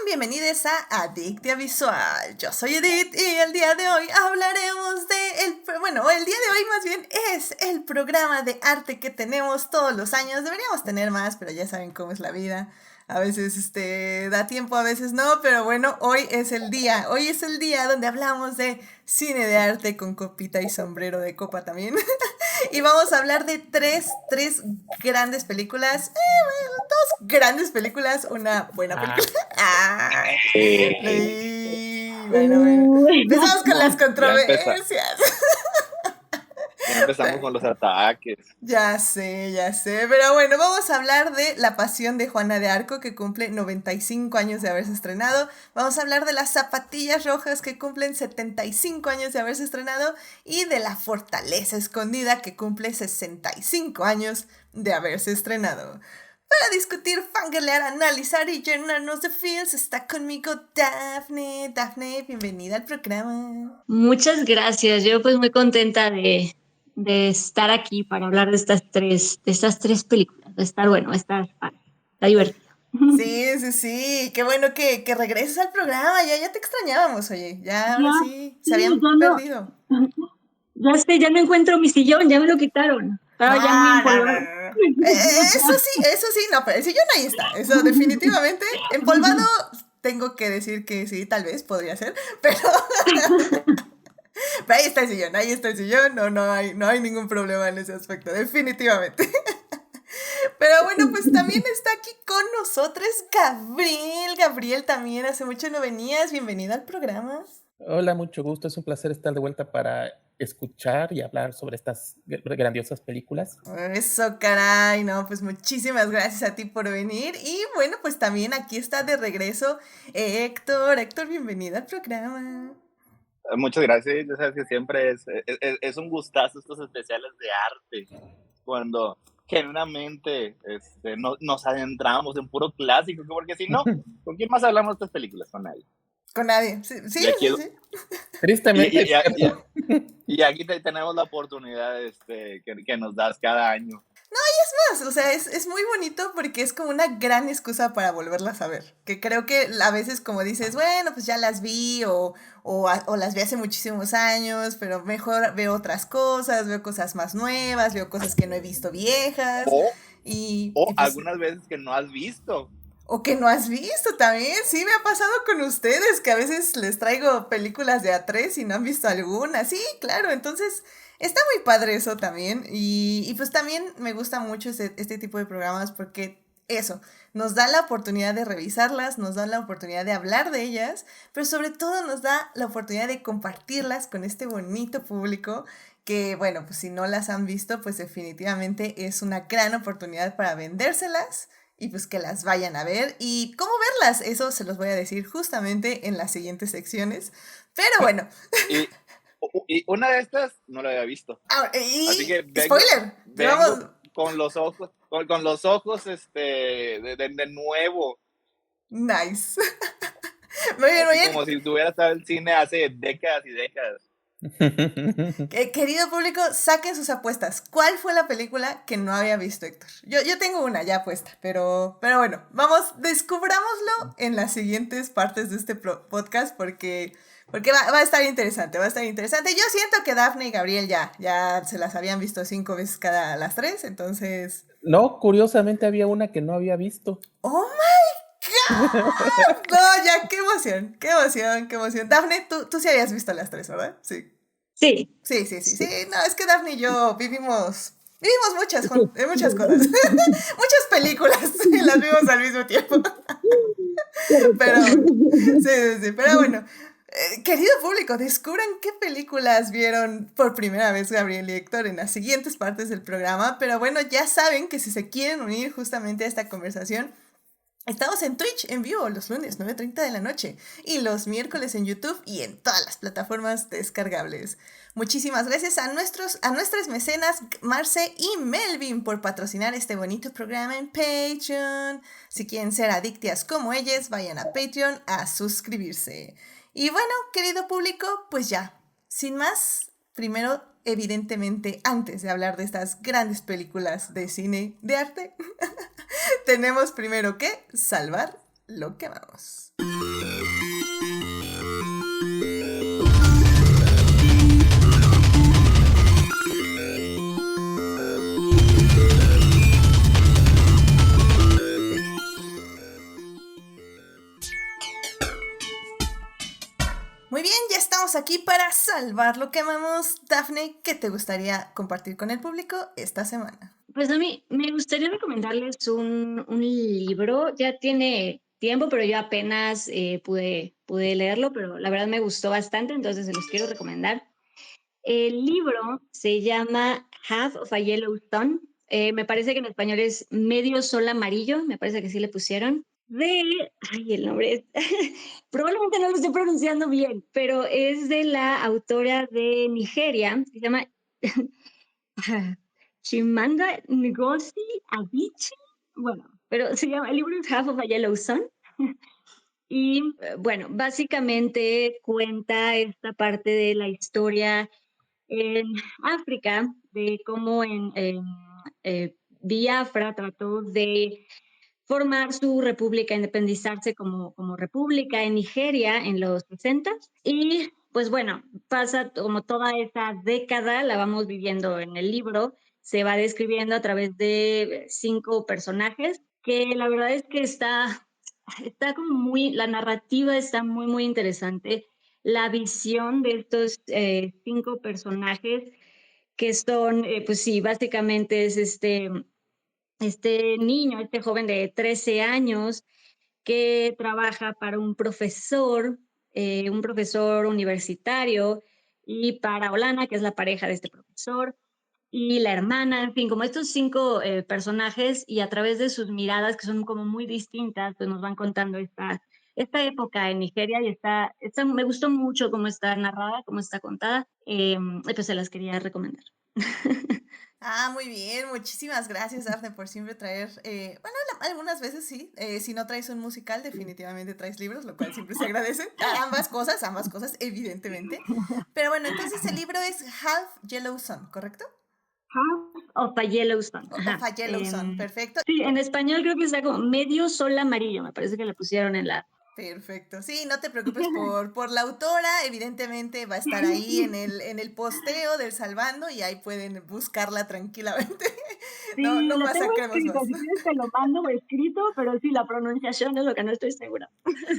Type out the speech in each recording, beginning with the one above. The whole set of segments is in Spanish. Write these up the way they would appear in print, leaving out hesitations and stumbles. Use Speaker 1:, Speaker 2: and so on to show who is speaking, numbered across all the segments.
Speaker 1: bienvenidos a Adictia Visual. Yo soy Edith y el día de hoy hablaremos el día de hoy más bien es el programa de arte que tenemos todos los años. Deberíamos tener más, pero ya saben cómo es la vida. A veces da tiempo, a veces no, pero bueno, hoy es el día donde hablamos de cine de arte con copita y sombrero de copa también. Y vamos a hablar de tres grandes películas, dos grandes películas, una buena película. Bueno. Empezamos con las controversias.
Speaker 2: Ya empezamos con los ataques.
Speaker 1: Ya sé, pero bueno, vamos a hablar de La Pasión de Juana de Arco, que cumple 95 años de haberse estrenado. Vamos a hablar de Las Zapatillas Rojas, que cumplen 75 años de haberse estrenado. Y de La Fortaleza Escondida, que cumple 65 años de haberse estrenado. Para discutir, fangirlear, analizar y llenarnos de feels, está conmigo Dafne. Dafne, bienvenida al programa.
Speaker 3: Muchas gracias, yo pues muy contenta de estar aquí para hablar de estas tres películas. Va a estar bueno, está divertido.
Speaker 1: Sí, qué bueno que regreses al programa, ya te extrañábamos, oye, ahora sí, se habían perdido.
Speaker 3: Ya no encuentro mi sillón, ya me lo quitaron. Estaba ya muy empolvado.
Speaker 1: Eso sí, no, pero el sillón ahí está, eso definitivamente, empolvado, tengo que decir que sí, tal vez podría ser, pero ahí está el sillón, no hay ningún problema en ese aspecto, definitivamente. Pero bueno, pues también está aquí con nosotros Gabriel también hace mucho no venías, bienvenido al programa.
Speaker 4: Hola, mucho gusto, es un placer estar de vuelta para escuchar y hablar sobre estas grandiosas películas.
Speaker 1: Eso, caray, no, pues muchísimas gracias a ti por venir. Y bueno, pues también aquí está de regreso Héctor, bienvenido al programa.
Speaker 2: Muchas gracias, ya sabes que siempre es un gustazo estos especiales de arte, cuando genuinamente nos adentramos en puro clásico, porque si no, ¿con quién más hablamos de estas películas? Con nadie.
Speaker 1: Con nadie, sí.
Speaker 4: Tristemente.
Speaker 2: Y aquí tenemos la oportunidad que nos das cada año.
Speaker 1: No, y es más, o sea, es muy bonito porque es como una gran excusa para volverlas a ver. Que creo que a veces como dices, bueno, pues ya las vi o las vi hace muchísimos años, pero mejor veo otras cosas, veo cosas más nuevas, veo cosas que no he visto viejas.
Speaker 2: O
Speaker 1: pues,
Speaker 2: algunas veces que no has visto.
Speaker 1: O que no has visto también, sí me ha pasado con ustedes, que a veces les traigo películas de A3 y no han visto alguna, sí, claro, entonces está muy padre eso también, y pues también me gusta mucho este tipo de programas porque eso, nos da la oportunidad de revisarlas, nos da la oportunidad de hablar de ellas, pero sobre todo nos da la oportunidad de compartirlas con este bonito público que, bueno, pues si no las han visto, pues definitivamente es una gran oportunidad para vendérselas y pues que las vayan a ver. ¿Y cómo verlas? Eso se los voy a decir justamente en las siguientes secciones. Pero bueno.
Speaker 2: Y una de estas no la había visto. Así que
Speaker 1: spoiler.
Speaker 2: Vengo con los ojos de nuevo.
Speaker 1: Nice. Muy bien.
Speaker 2: Como si tuviera estado en el cine hace décadas y décadas.
Speaker 1: Querido público, saquen sus apuestas. ¿Cuál fue la película que no había visto, Héctor? Yo tengo una ya puesta, pero bueno, descubrámoslo en las siguientes partes de este podcast porque va a estar interesante, Yo siento que Dafne y Gabriel ya se las habían visto 5 veces cada las 3, entonces...
Speaker 4: No, curiosamente había una que no había visto.
Speaker 1: ¡Oh, my God! No, ya, qué emoción. Dafne, tú sí habías visto las 3, ¿verdad? Sí. Sí. No, es que Dafne y yo vivimos muchas cosas. Muchas películas y las vimos al mismo tiempo. Pero, sí. Pero bueno, querido público, descubran qué películas vieron por primera vez Gabriel y Héctor en las siguientes partes del programa. Pero bueno, ya saben que si se quieren unir justamente a esta conversación, estamos en Twitch en vivo los lunes 9:30 de la noche y los miércoles en YouTube y en todas las plataformas descargables. Muchísimas gracias a nuestras mecenas Marce y Melvin por patrocinar este bonito programa en Patreon. Si quieren ser adictias como ellas, vayan a Patreon a suscribirse. Y bueno, querido público, pues ya, sin más, primero, evidentemente, antes de hablar de estas grandes películas de cine de arte, tenemos primero que salvar lo quemamos. Muy bien, ya estamos aquí para salvar lo que amamos. Dafne, ¿qué te gustaría compartir con el público esta semana?
Speaker 3: Pues a mí me gustaría recomendarles un libro. Ya tiene tiempo, pero yo apenas pude leerlo, pero la verdad me gustó bastante, entonces se los quiero recomendar. El libro se llama Half of a Yellow Stone. Me parece que en español es Medio Sol Amarillo, me parece que sí le pusieron. Ay, el nombre es, probablemente no lo estoy pronunciando bien, pero es de la autora de Nigeria, se llama Chimamanda Ngozi Adichie. Bueno, pero se llama, el libro es Half of a Yellow Sun. Y bueno, básicamente cuenta esta parte de la historia en África, de cómo Biafra trató de formar su república, independizarse como república en Nigeria en los 60. Y pues bueno, pasa como toda esa década, la vamos viviendo en el libro, se va describiendo a través de 5 personajes, que la verdad es que está como la narrativa está muy, muy interesante. La visión de estos 5 personajes que son, pues sí, básicamente es este niño, este joven de 13 años que trabaja para un profesor universitario, y para Olana, que es la pareja de este profesor, y la hermana, en fin, como estos 5 personajes, y a través de sus miradas, que son como muy distintas, pues nos van contando esta época en Nigeria, y me gustó mucho cómo está narrada, cómo está contada, y pues se las quería recomendar.
Speaker 1: Ah, muy bien, muchísimas gracias, Dafne, por siempre traer, bueno, algunas veces sí, si no traes un musical, definitivamente traes libros, lo cual siempre se agradece. Ambas cosas, evidentemente. Pero bueno, entonces el libro es Half Yellow Sun, ¿correcto?
Speaker 3: Half of a Yellow Sun.
Speaker 1: Of a Yellow Sun, perfecto.
Speaker 3: Sí, en español creo que está como Medio Sol Amarillo, me parece que le pusieron en la...
Speaker 1: Perfecto. Sí, no te preocupes por la autora. Evidentemente va a estar ahí en el posteo del Salvando y ahí pueden buscarla tranquilamente.
Speaker 3: Sí,
Speaker 1: No
Speaker 3: lo tengo
Speaker 1: masacremos
Speaker 3: escrito,
Speaker 1: más.
Speaker 3: si quieres te lo mando escrito, pero sí, la pronunciación es lo que no estoy segura.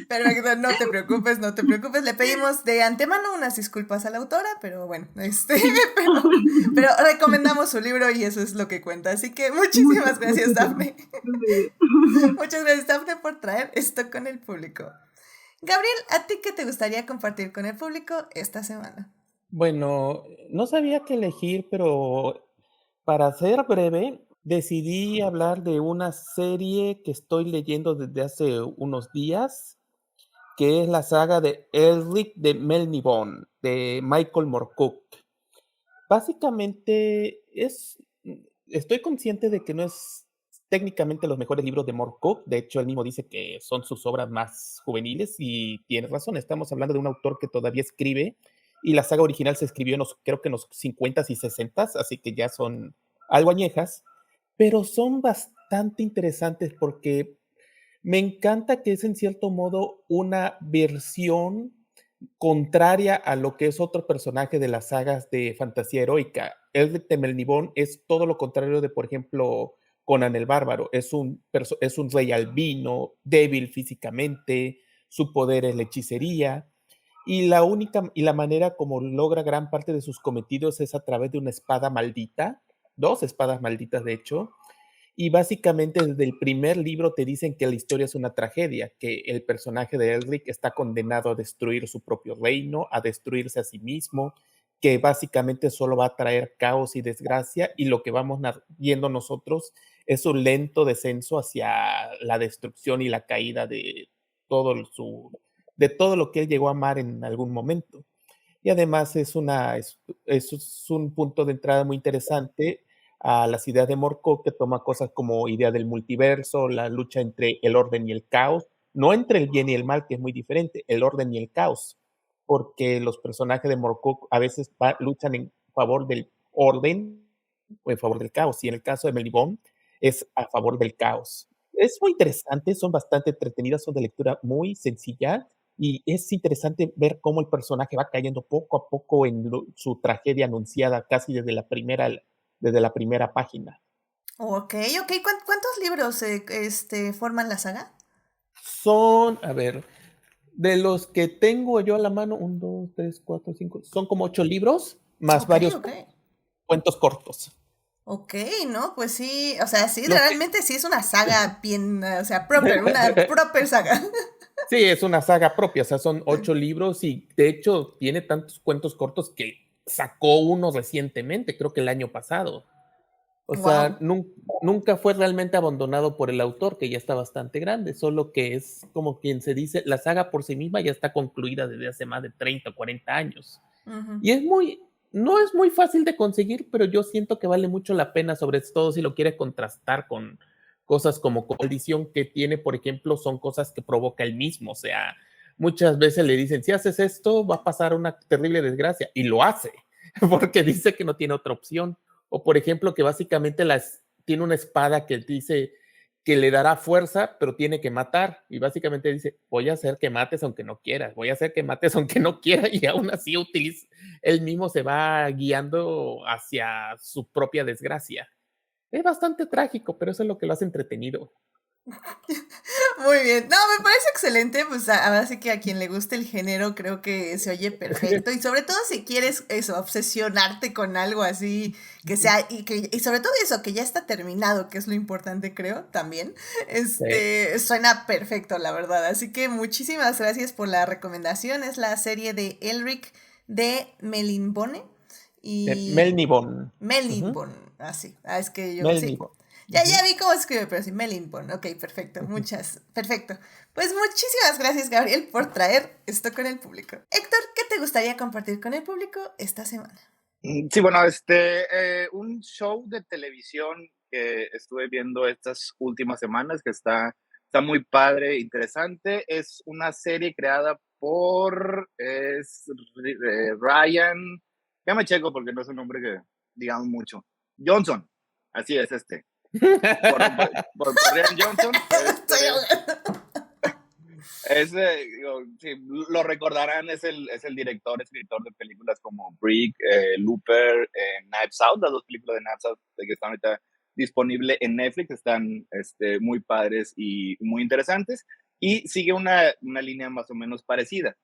Speaker 1: Perfecto, no te preocupes, no te preocupes. Le pedimos de antemano unas disculpas a la autora, pero bueno, pero recomendamos su libro y eso es lo que cuenta. Así que muchísimas gracias, Dafne. Muchas gracias, Dafne, por traer esto con el público. Gabriel, ¿a ti qué te gustaría compartir con el público esta semana?
Speaker 4: Bueno, no sabía qué elegir, pero para ser breve, decidí hablar de una serie que estoy leyendo desde hace unos días, que es la saga de Elric de Melniboné, de Michael Moorcock. Básicamente estoy consciente de que no es técnicamente los mejores libros de Moorcock. De hecho, él mismo dice que son sus obras más juveniles y tiene razón. Estamos hablando de un autor que todavía escribe y la saga original se escribió creo que en los 50s y 60s, así que ya son algo añejas, pero son bastante interesantes porque me encanta que es en cierto modo una versión contraria a lo que es otro personaje de las sagas de fantasía heroica. Elric de Melniboné es todo lo contrario de, por ejemplo, Conan el Bárbaro. Es un rey albino, débil físicamente, su poder es la hechicería, y la manera como logra gran parte de sus cometidos es a través de una espada maldita, 2 espadas malditas de hecho, y básicamente desde el primer libro te dicen que la historia es una tragedia, que el personaje de Elric está condenado a destruir su propio reino, a destruirse a sí mismo, que básicamente solo va a traer caos y desgracia, y lo que vamos viendo nosotros es un lento descenso hacia la destrucción y la caída de de todo lo que él llegó a amar en algún momento. Y además es un punto de entrada muy interesante a las ideas de Moorcock, que toma cosas como idea del multiverso, la lucha entre el orden y el caos, no entre el bien y el mal, que es muy diferente, el orden y el caos, porque los personajes de Moorcock a veces luchan en favor del orden o en favor del caos, y en el caso de Melibón es a favor del caos. Es muy interesante, son bastante entretenidas, son de lectura muy sencilla y es interesante ver cómo el personaje va cayendo poco a poco en su tragedia anunciada casi desde la primera página.
Speaker 1: Ok, ok. ¿Cuántos libros forman la saga?
Speaker 4: Son, a ver, de los que tengo yo a la mano, 1, 2, 3, 4, 5, son como 8 libros, más
Speaker 1: Ok,
Speaker 4: varios
Speaker 1: ok.
Speaker 4: cuentos cortos.
Speaker 1: Ok, ¿no? Pues sí, o sea, sí,
Speaker 4: Lo que
Speaker 1: realmente sí es una saga bien, o sea, proper, una proper saga.
Speaker 4: Sí, es una saga propia, o sea, son 8 libros y de hecho tiene tantos cuentos cortos que sacó uno recientemente, creo que el año pasado. O sea,
Speaker 1: Wow.
Speaker 4: nunca fue realmente abandonado por el autor, que ya está bastante grande, solo que es como quien se dice, la saga por sí misma ya está concluida desde hace más de 30 o 40 años. Y no es muy fácil de conseguir, pero yo siento que vale mucho la pena, sobre todo si lo quiere contrastar con cosas como Coldición que tiene, por ejemplo, son cosas que provoca él mismo. O sea, muchas veces le dicen, si haces esto, va a pasar una terrible desgracia. Y lo hace, porque dice que no tiene otra opción. O, por ejemplo, que básicamente tiene una espada que dice que le dará fuerza, pero tiene que matar. Y básicamente dice, voy a hacer que mates aunque no quieras, voy a hacer que mates aunque no quieras. Y aún así él mismo se va guiando hacia su propia desgracia. Es bastante trágico, pero eso es lo que lo hace entretenido.
Speaker 1: Muy bien. No, me parece excelente. Pues ahora sí que a quien le guste el género creo que se oye perfecto. Y sobre todo si quieres eso, obsesionarte con algo así, que sea, y sobre todo eso, que ya está terminado, que es lo importante, creo, también. Suena perfecto, la verdad. Así que muchísimas gracias por la recomendación. Es la serie de Elric de Melinbone. Y
Speaker 4: Melnibon.
Speaker 1: Melinbone, así. Es que yo, sí.
Speaker 4: Melnibon.
Speaker 1: Ya vi cómo se escribe, pero sí, Melinbone. Ok, perfecto. Perfecto. Pues muchísimas gracias, Gabriel, por traer esto con el público. Héctor, ¿qué te gustaría compartir con el público esta semana?
Speaker 2: Sí, bueno, un show de televisión que estuve viendo estas últimas semanas que está muy padre, interesante. Es una serie creada por Ryan, ya me checo porque no es un nombre que digamos mucho. Johnson, así es por Ryan Johnson.
Speaker 1: Estoy ahogando.
Speaker 2: Sí, lo recordarán, es el director, escritor de películas como Brick, Looper, Knives Out, las dos películas de Knives Out que están ahorita disponibles en Netflix, están muy padres y muy interesantes, y sigue una línea más o menos parecida.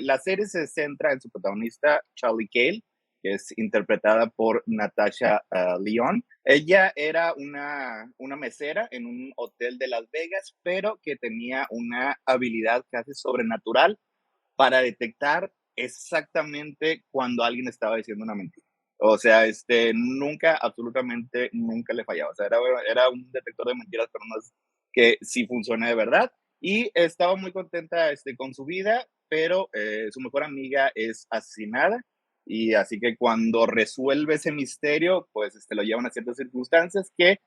Speaker 2: La serie se centra en su protagonista, Charlie Cale, que es interpretada por Natasha Lyonne. Ella era una mesera en un hotel de Las Vegas, pero que tenía una habilidad casi sobrenatural para detectar exactamente cuando alguien estaba diciendo una mentira. O sea, nunca, absolutamente nunca le fallaba. O sea, era un detector de mentiras, pero no es que sí funciona de verdad. Y estaba muy contenta con su vida, pero su mejor amiga es asesinada, y así que cuando resuelve ese misterio, pues lo llevan a ciertas circunstancias que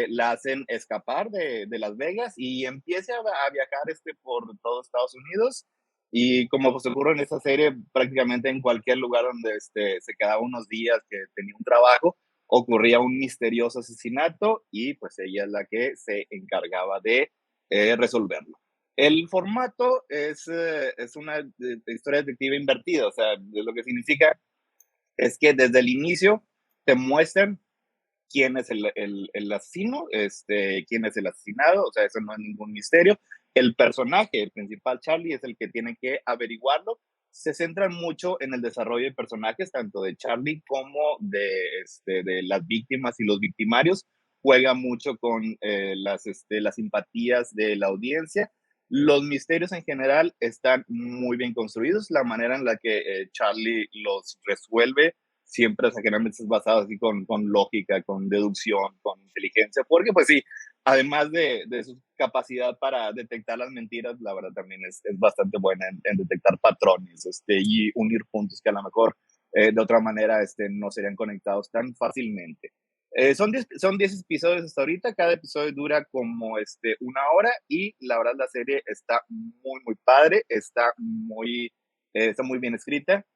Speaker 2: la hacen escapar de Las Vegas y empieza a viajar por todo Estados Unidos. Y como pues ocurre en esta serie, prácticamente en cualquier lugar donde se quedaba unos días, que tenía un trabajo, ocurría un misterioso asesinato y pues ella es la que se encargaba de resolverlo. El formato es una historia detective invertida, o sea, lo que significa es que desde el inicio te muestran quién es el asesino, quién es el asesinado, o sea, eso no es ningún misterio. El personaje, el principal, Charlie, es el que tiene que averiguarlo. Se centran mucho en el desarrollo de personajes, tanto de Charlie como de las víctimas y los victimarios. Juega mucho con las simpatías de la audiencia. Los misterios en general están muy bien construidos. La manera en la que Charlie los resuelve siempre, o sea, generalmente es basado así con lógica, con deducción, con inteligencia, porque pues sí, además de su capacidad para detectar las mentiras, la verdad también es bastante buena en detectar patrones y unir puntos que a lo mejor de otra manera no serían conectados tan fácilmente. Son 10 episodios hasta ahorita, cada episodio dura como una hora, y la verdad la serie está muy, muy padre, está muy bien escrita.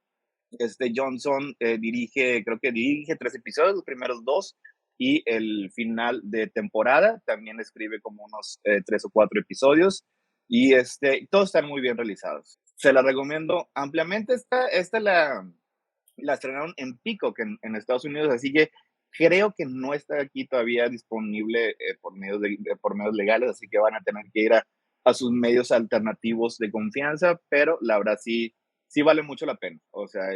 Speaker 2: Johnson creo que dirige 3 episodios, los primeros 2 y el final de temporada también escribe como unos 3 o 4 episodios y todos están muy bien realizados. Se la recomiendo ampliamente. Esta la estrenaron en Peacock en Estados Unidos, así que creo que no está aquí todavía disponible por medios legales, así que van a tener que ir a sus medios alternativos de confianza, pero la verdad sí vale mucho la pena. O sea,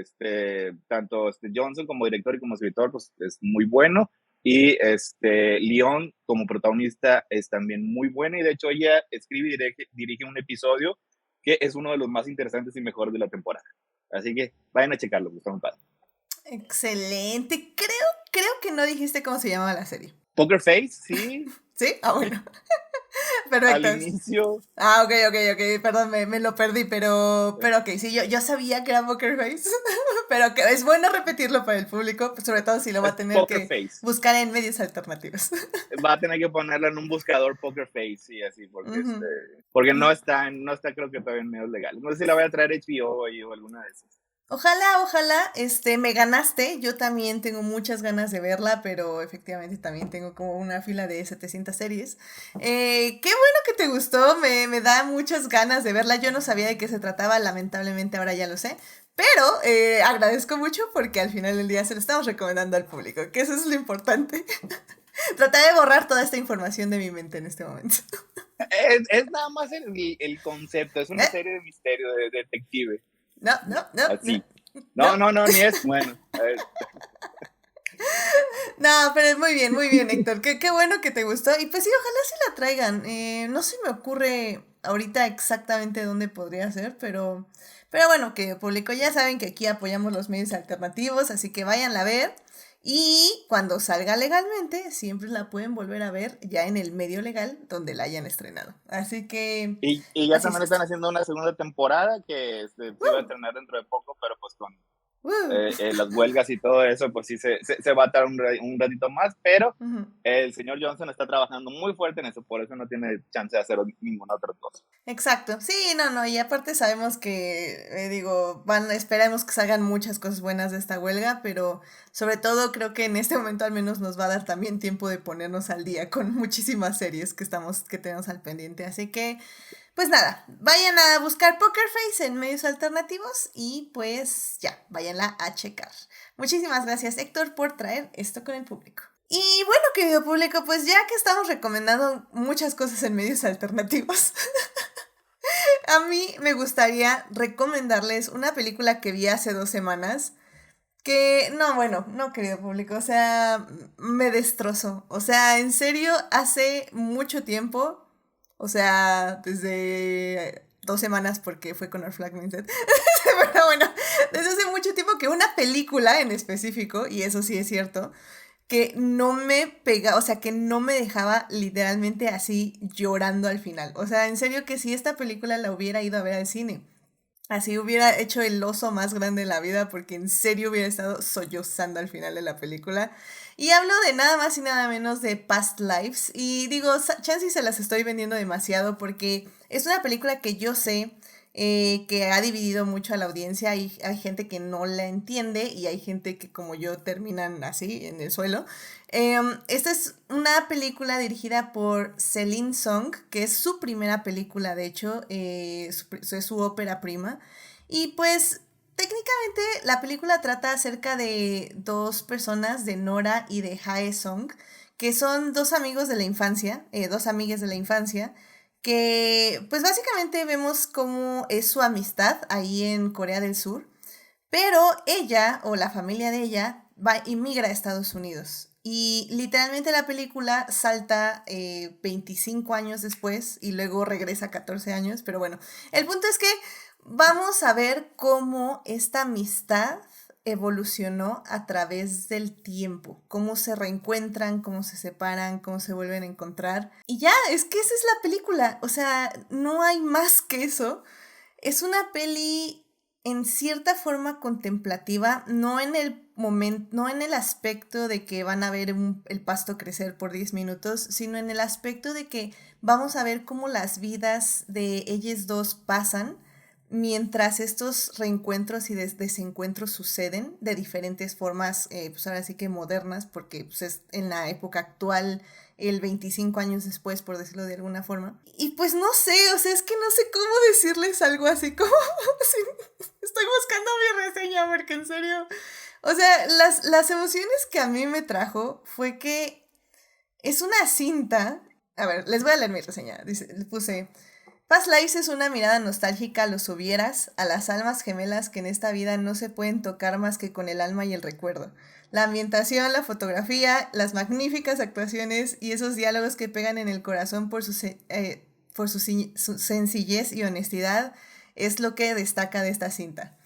Speaker 2: tanto Johnson como director y como escritor, pues es muy bueno. Y Leon como protagonista es también muy buena, y de hecho ella escribe y dirige un episodio que es uno de los más interesantes y mejores de la temporada. Así que vayan a checarlo, está muy padre.
Speaker 1: Excelente. Creo que no dijiste cómo se llamaba la serie.
Speaker 2: Poker Face, sí.
Speaker 1: ¿Sí? Ah, bueno. Perfecto.
Speaker 2: Al inicio.
Speaker 1: Ok. Perdón, me lo perdí, pero ok, sí, yo sabía que era Poker Face, pero que es bueno repetirlo para el público, sobre todo si lo va a tener que
Speaker 2: Face.
Speaker 1: Buscar en medios alternativos.
Speaker 2: Va a tener que ponerlo en un buscador Poker Face, sí, así, porque, porque no está creo que todavía en medios legales. No sé si la voy a traer HBO o alguna de esas.
Speaker 1: Ojalá, me ganaste. Yo también tengo muchas ganas de verla, pero efectivamente también tengo como una fila de 700 series. Qué bueno que te gustó, me da muchas ganas de verla. Yo no sabía de qué se trataba, lamentablemente ahora ya lo sé. Pero agradezco mucho porque al final del día se lo estamos recomendando al público, que eso es lo importante. Traté de borrar toda esta información de mi mente en este momento.
Speaker 2: Es nada más el concepto, es una serie de misterio, de detective.
Speaker 1: No.
Speaker 2: Así. No, ni es. Bueno, a ver.
Speaker 1: No, pero es muy bien, Héctor. Qué bueno que te gustó. Y pues sí, ojalá sí la traigan. No se me ocurre ahorita exactamente dónde podría ser, pero bueno, que público, ya saben que aquí apoyamos los medios alternativos, así que váyanla a ver. Y cuando salga legalmente, siempre la pueden volver a ver ya en el medio legal donde la hayan estrenado. Así que...
Speaker 2: Y ya también están haciendo una segunda temporada que se va a estrenar dentro de poco, pero pues con las huelgas y todo eso, pues sí se va a tardar un ratito más, pero el señor Johnson está trabajando muy fuerte en eso, por eso no tiene chance de hacer ninguna otra cosa.
Speaker 1: Exacto, sí, no, y aparte sabemos que, esperemos que salgan muchas cosas buenas de esta huelga, pero sobre todo creo que en este momento al menos nos va a dar también tiempo de ponernos al día con muchísimas series que tenemos al pendiente, así que... Pues nada, vayan a buscar Poker Face en medios alternativos y pues ya, váyanla a checar. Muchísimas gracias, Héctor, por traer esto con el público. Y bueno, querido público, pues ya que estamos recomendando muchas cosas en medios alternativos, a mí me gustaría recomendarles una película que vi hace 2 semanas que, no, querido público, o sea, me destrozó. O sea, en serio, hace mucho tiempo... O sea, desde 2 semanas porque fue con Our Flag Means Dead. Pero bueno, desde hace mucho tiempo que una película en específico, y eso sí es cierto, que no me pega, o sea, que no me dejaba literalmente así llorando al final. O sea, en serio que si esta película la hubiera ido a ver al cine, así hubiera hecho el oso más grande de la vida porque en serio hubiera estado sollozando al final de la película. Y hablo de nada más y nada menos de Past Lives. Y digo, chance se las estoy vendiendo demasiado porque es una película que yo sé que ha dividido mucho a la audiencia. Hay gente que no la entiende y hay gente que como yo terminan así en el suelo. Esta es una película dirigida por Celine Song, que es su primera película, de hecho, es su ópera prima. Y pues técnicamente la película trata acerca de 2 personas, de Nora y de Hae Song, que son 2 amigos de la infancia, 2 amigas de la infancia, que pues básicamente vemos cómo es su amistad ahí en Corea del Sur, pero ella o la familia de ella inmigra a Estados Unidos. Y literalmente la película salta 25 años después y luego regresa 14 años, pero bueno, el punto es que vamos a ver cómo esta amistad evolucionó a través del tiempo, cómo se reencuentran, cómo se separan, cómo se vuelven a encontrar. Y ya, es que esa es la película, o sea, no hay más que eso. Es una peli en cierta forma contemplativa, no en el momento, no en el aspecto de que van a ver el pasto crecer por 10 minutos, sino en el aspecto de que vamos a ver cómo las vidas de ellas 2 pasan, mientras estos reencuentros y desencuentros suceden de diferentes formas, pues ahora sí que modernas, porque pues es en la época actual, el 25 años después, por decirlo de alguna forma. Y pues no sé, o sea, es que no sé cómo decirles algo así como... estoy buscando mi reseña porque en serio... O sea, las emociones que a mí me trajo fue que es una cinta... A ver, les voy a leer mi reseña. Dice, le puse... Past Lives es una mirada nostálgica a los hubieras, a las almas gemelas que en esta vida no se pueden tocar más que con el alma y el recuerdo. La ambientación, la fotografía, las magníficas actuaciones y esos diálogos que pegan en el corazón por su sencillez y honestidad es lo que destaca de esta cinta.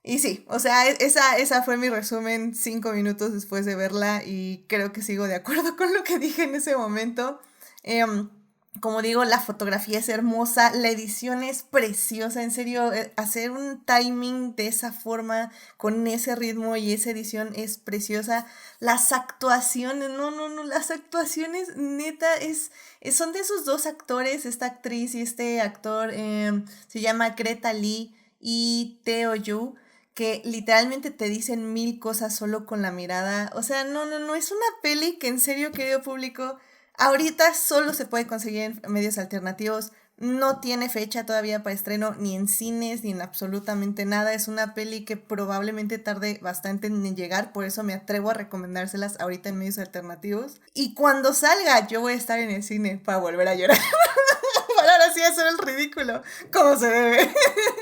Speaker 1: Y sí, o sea, esa fue mi resumen 5 minutos después de verla y creo que sigo de acuerdo con lo que dije en ese momento. Como digo, la fotografía es hermosa, la edición es preciosa, en serio, hacer un timing de esa forma, con ese ritmo y esa edición es preciosa. Las actuaciones, no, las actuaciones neta son de esos dos actores, esta actriz y este actor, se llama Greta Lee y Teo Yu, que literalmente te dicen 1000 cosas solo con la mirada. O sea, no, es una peli que en serio, querido público, ahorita solo se puede conseguir en medios alternativos, no tiene fecha todavía para estreno ni en cines ni en absolutamente nada. Es una peli que probablemente tarde bastante en llegar, por eso me atrevo a recomendárselas ahorita en medios alternativos. Y cuando salga yo voy a estar en el cine para volver a llorar, para ahora sí hacer el ridículo, como se debe.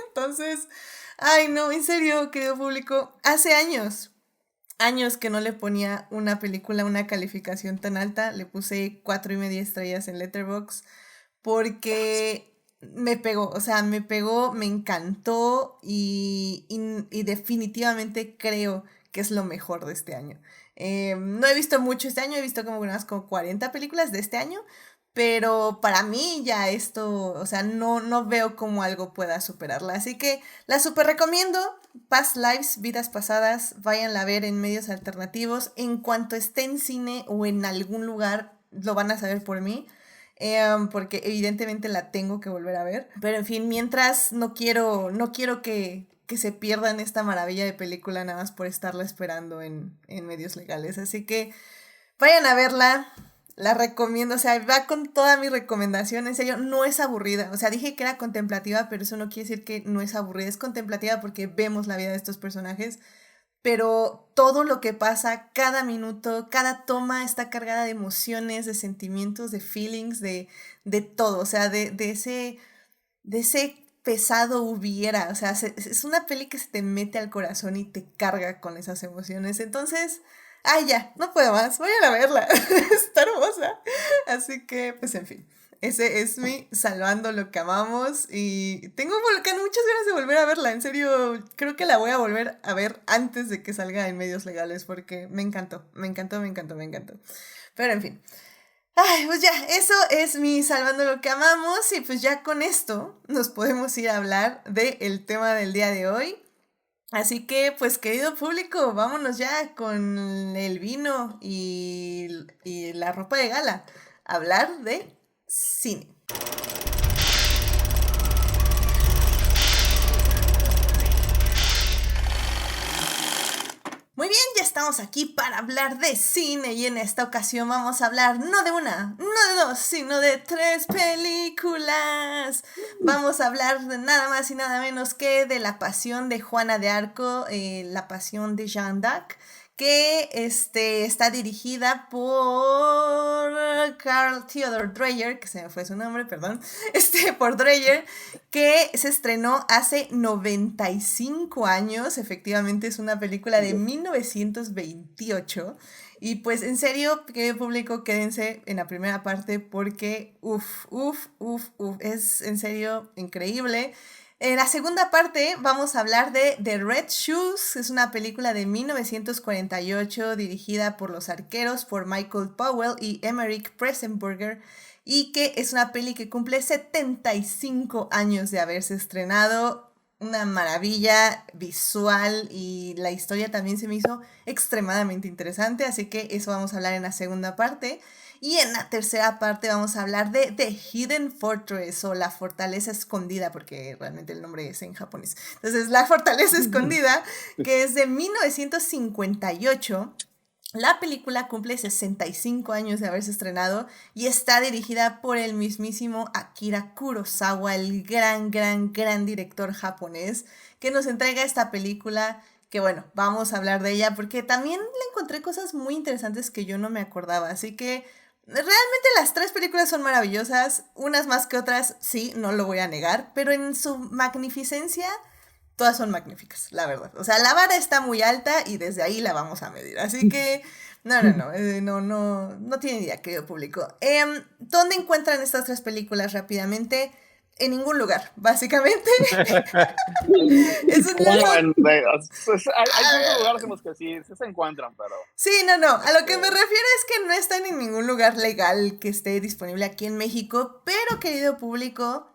Speaker 1: Entonces, ay no, en serio, querido público, hace años que no le ponía una película una calificación tan alta. Le puse 4.5 estrellas en Letterboxd porque me pegó, o sea, me encantó y definitivamente creo que es lo mejor de este año. No he visto mucho este año, he visto como unas 40 películas de este año, pero para mí ya esto, o sea, no veo cómo algo pueda superarla. Así que la super recomiendo. Past Lives, Vidas Pasadas, váyanla a ver en medios alternativos. En cuanto esté en cine o en algún lugar, lo van a saber por mí. Porque evidentemente la tengo que volver a ver. Pero en fin, mientras no quiero que se pierdan esta maravilla de película nada más por estarla esperando en medios legales. Así que vayan a verla. La recomiendo, o sea, va con toda mi recomendación, en serio, no es aburrida. O sea, dije que era contemplativa, pero eso no quiere decir que no es aburrida. Es contemplativa porque vemos la vida de estos personajes, pero todo lo que pasa, cada minuto, cada toma está cargada de emociones, de sentimientos, de feelings, de todo. O sea, de ese pesado hubiera. O sea, es una peli que se te mete al corazón y te carga con esas emociones. Entonces... ay, ya, no puedo más, vayan a verla, está hermosa. Así que, pues en fin, ese es mi Salvando lo que amamos y tengo muchas ganas de volver a verla, en serio, creo que la voy a volver a ver antes de que salga en medios legales porque me encantó. Pero en fin, ay, pues ya, eso es mi Salvando lo que amamos y pues ya con esto nos podemos ir a hablar del tema del día de hoy. Así que, pues, querido público, vámonos ya con el vino y la ropa de gala a hablar de cine. Muy bien, ya estamos aquí para hablar de cine y en esta ocasión vamos a hablar no de una, no de dos, sino de 3 películas. Vamos a hablar de nada más y nada menos que de La Pasión de Juana de Arco, La Pasión de Jeanne d'Arc, que está dirigida por Carl Theodor Dreyer, que se me fue su nombre, perdón, por Dreyer, que se estrenó hace 95 años, efectivamente es una película de 1928, y pues en serio, querido público, quédense en la primera parte porque es en serio increíble. En la segunda parte vamos a hablar de The Red Shoes, es una película de 1948 dirigida por Los Arqueros, por Michael Powell y Emmerich Pressenberger, y que es una peli que cumple 75 años de haberse estrenado. Una maravilla visual y la historia también se me hizo extremadamente interesante, así que eso vamos a hablar en la segunda parte. Y en la tercera parte vamos a hablar de The Hidden Fortress o la fortaleza escondida, porque realmente el nombre es en japonés. Entonces, la fortaleza escondida, que es de 1958. La película cumple 65 años de haberse estrenado y está dirigida por el mismísimo Akira Kurosawa, el gran director japonés, que nos entrega esta película que bueno, vamos a hablar de ella porque también le encontré cosas muy interesantes que yo no me acordaba, así que realmente las tres películas son maravillosas, unas más que otras, sí, no lo voy a negar, pero en su magnificencia todas son magníficas, la verdad. O sea, la vara está muy alta y desde ahí la vamos a medir. Así que, no tiene idea, querido público. ¿Dónde encuentran estas tres películas rápidamente? En ningún lugar, básicamente.
Speaker 2: Es un hay muchos lugares en los que sí se encuentran, pero...
Speaker 1: Sí, no. A lo que me refiero es que no están en ningún lugar legal que esté disponible aquí en México, pero, querido público,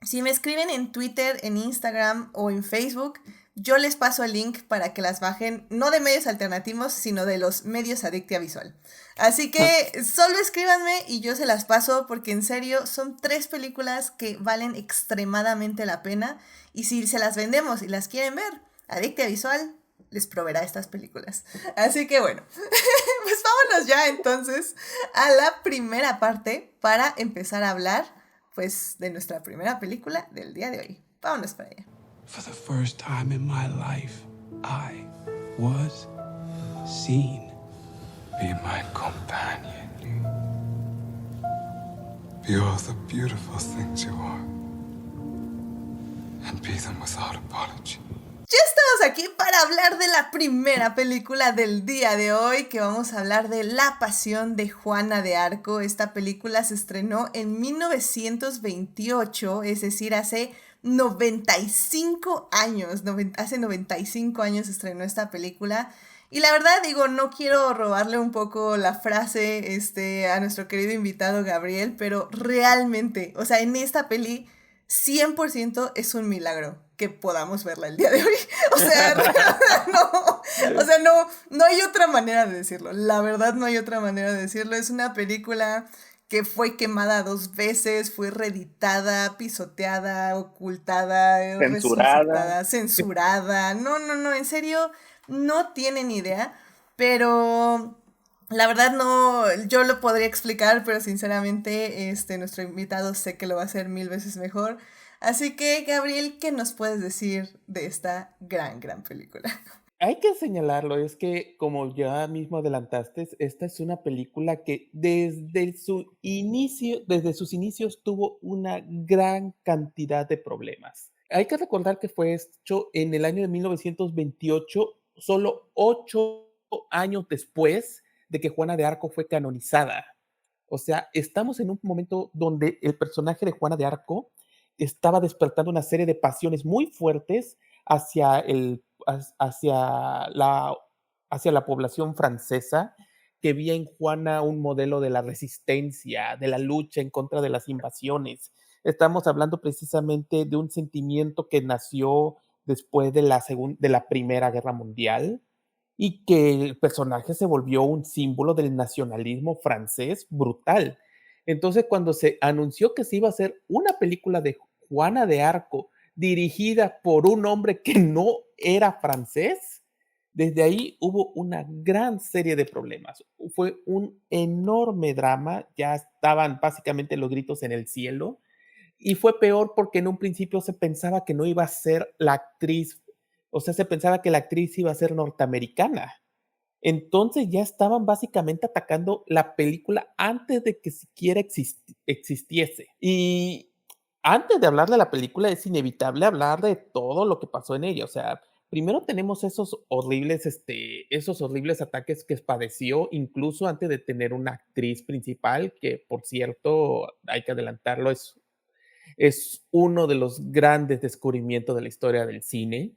Speaker 1: si me escriben en Twitter, en Instagram o en Facebook, yo les paso el link para que las bajen, no de medios alternativos, sino de los medios Adictia Visual. Así que solo escríbanme y yo se las paso porque en serio son tres películas que valen extremadamente la pena y si se las vendemos y las quieren ver, Adictia Visual les proveerá estas películas. Así que bueno, pues vámonos ya entonces a la primera parte para empezar a hablar pues de nuestra primera película del día de hoy. Vámonos para allá.
Speaker 5: For the first time in my life, I was seen. Be my companion. Be all the beautiful things you are. And be them without apology.
Speaker 1: Ya estamos aquí para hablar de la primera película del día de hoy, que vamos a hablar de La Pasión de Juana de Arco. Esta película se estrenó en 1928, es decir, hace 95 años. Hace 95 años se estrenó esta película. Y la verdad, digo, no quiero robarle un poco la frase a nuestro querido invitado Gabriel, pero realmente, o sea, en esta peli 100% es un milagro que podamos verla el día de hoy. O sea, no hay otra manera de decirlo. La verdad no hay otra manera de decirlo. Es una película que fue quemada 2 veces, fue reeditada, pisoteada, ocultada, censurada. No, en serio, no tienen idea. Pero la verdad no, yo lo podría explicar, pero sinceramente nuestro invitado sé que lo va a hacer 1000 veces mejor. Así que, Gabriel, ¿qué nos puedes decir de esta gran película?
Speaker 4: Hay que señalarlo, es que como ya mismo adelantaste, esta es una película que desde sus inicios tuvo una gran cantidad de problemas. Hay que recordar que fue hecho en el año de 1928, solo 8 años después de que Juana de Arco fue canonizada. O sea, estamos en un momento donde el personaje de Juana de Arco estaba despertando una serie de pasiones muy fuertes hacia la población francesa, que veía en Juana un modelo de la resistencia, de la lucha en contra de las invasiones. Estamos hablando precisamente de un sentimiento que nació después de la Primera Guerra Mundial y que el personaje se volvió un símbolo del nacionalismo francés brutal. Entonces, cuando se anunció que se iba a hacer una película de Juana de Arco dirigida por un hombre que no era francés, desde ahí hubo una gran serie de problemas. Fue un enorme drama, ya estaban básicamente los gritos en el cielo, y fue peor porque en un principio se pensaba que no iba a ser la actriz, o sea, se pensaba que la actriz iba a ser norteamericana. Entonces ya estaban básicamente atacando la película antes de que siquiera existiese. Y antes de hablar de la película es inevitable hablar de todo lo que pasó en ella. O sea, primero tenemos esos horribles ataques que padeció incluso antes de tener una actriz principal, que por cierto, hay que adelantarlo, es uno de los grandes descubrimientos de la historia del cine.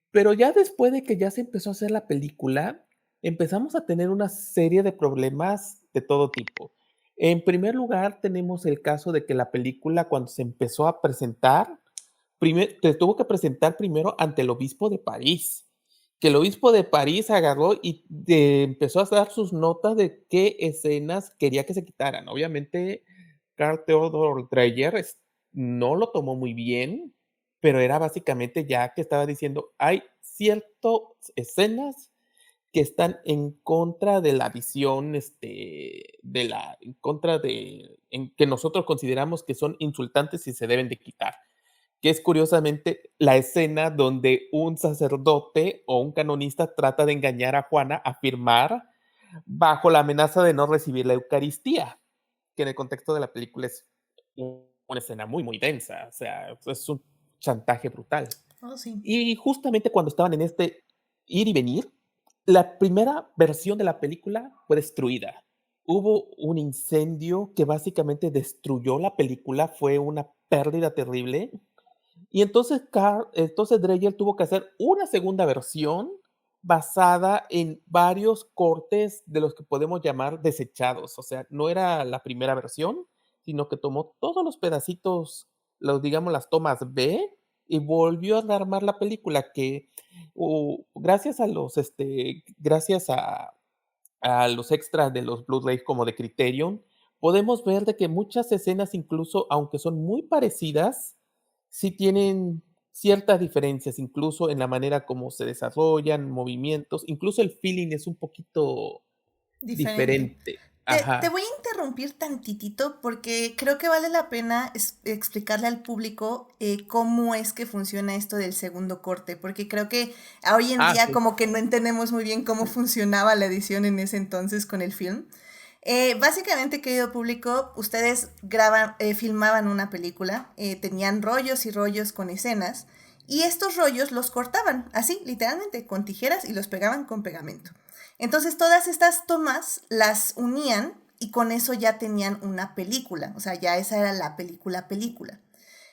Speaker 4: Pero ya después de que ya se empezó a hacer la película, empezamos a tener una serie de problemas de todo tipo. En primer lugar, tenemos el caso de que la película, cuando se empezó a presentar, se tuvo que presentar primero ante el obispo de París, que el obispo de París agarró y empezó a dar sus notas de qué escenas quería que se quitaran. Obviamente, Karl Theodor Dreyer no lo tomó muy bien, pero era básicamente ya que estaba diciendo, hay ciertas escenas que están en contra de la visión, en contra que nosotros consideramos que son insultantes y se deben de quitar, que es curiosamente la escena donde un sacerdote o un canonista trata de engañar a Juana a firmar bajo la amenaza de no recibir la Eucaristía, que en el contexto de la película es una escena muy, muy densa, o sea, es un chantaje brutal.
Speaker 1: Oh, sí.
Speaker 4: Y justamente cuando estaban en este ir y venir, la primera versión de la película fue destruida. Hubo un incendio que básicamente destruyó la película, fue una pérdida terrible. Y entonces, Dreyer tuvo que hacer una segunda versión basada en varios cortes de los que podemos llamar desechados. O sea, no era la primera versión, sino que tomó todos los pedacitos, digamos, las tomas B, y volvió a armar la película que, gracias a los extras de los Blu-ray como de Criterion, podemos ver de que muchas escenas, incluso aunque son muy parecidas, sí tienen ciertas diferencias, incluso en la manera como se desarrollan, movimientos, incluso el feeling es un poquito diferente.
Speaker 1: Te voy a interrumpir tantitito porque creo que vale la pena explicarle al público cómo es que funciona esto del segundo corte, porque creo que hoy en día
Speaker 4: Sí.
Speaker 1: como que no entendemos muy bien cómo funcionaba la edición en ese entonces con el film. Básicamente, querido público, ustedes filmaban una película, tenían rollos y rollos con escenas, y estos rollos los cortaban, así, literalmente, con tijeras y los pegaban con pegamento. Entonces, todas estas tomas las unían y con eso ya tenían una película, o sea, ya esa era la película.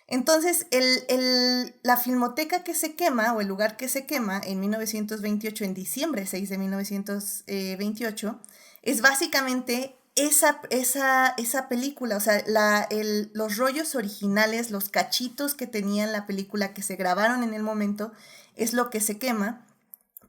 Speaker 1: Entonces, la filmoteca que se quema, o el lugar que se quema en 1928, en diciembre 6 de 1928, es básicamente esa película, o sea, los rollos originales, los cachitos que tenían la película que se grabaron en el momento, es lo que se quema,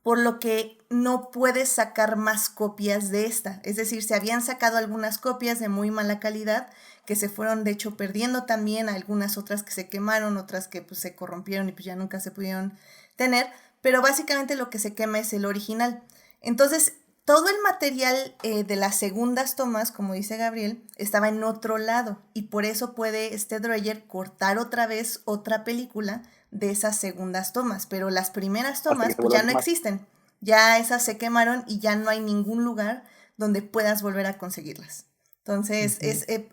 Speaker 1: por lo que no puedes sacar más copias de esta. Es decir, se habían sacado algunas copias de muy mala calidad, que se fueron de hecho perdiendo también, algunas otras que se quemaron, otras que pues se corrompieron y pues ya nunca se pudieron tener, pero básicamente lo que se quema es el original. Entonces, todo el material de las segundas tomas, como dice Gabriel, estaba en otro lado y por eso puede Dreyer cortar otra vez otra película de esas segundas tomas, pero las primeras tomas pues ya no existen, ya esas se quemaron y ya no hay ningún lugar donde puedas volver a conseguirlas. Entonces,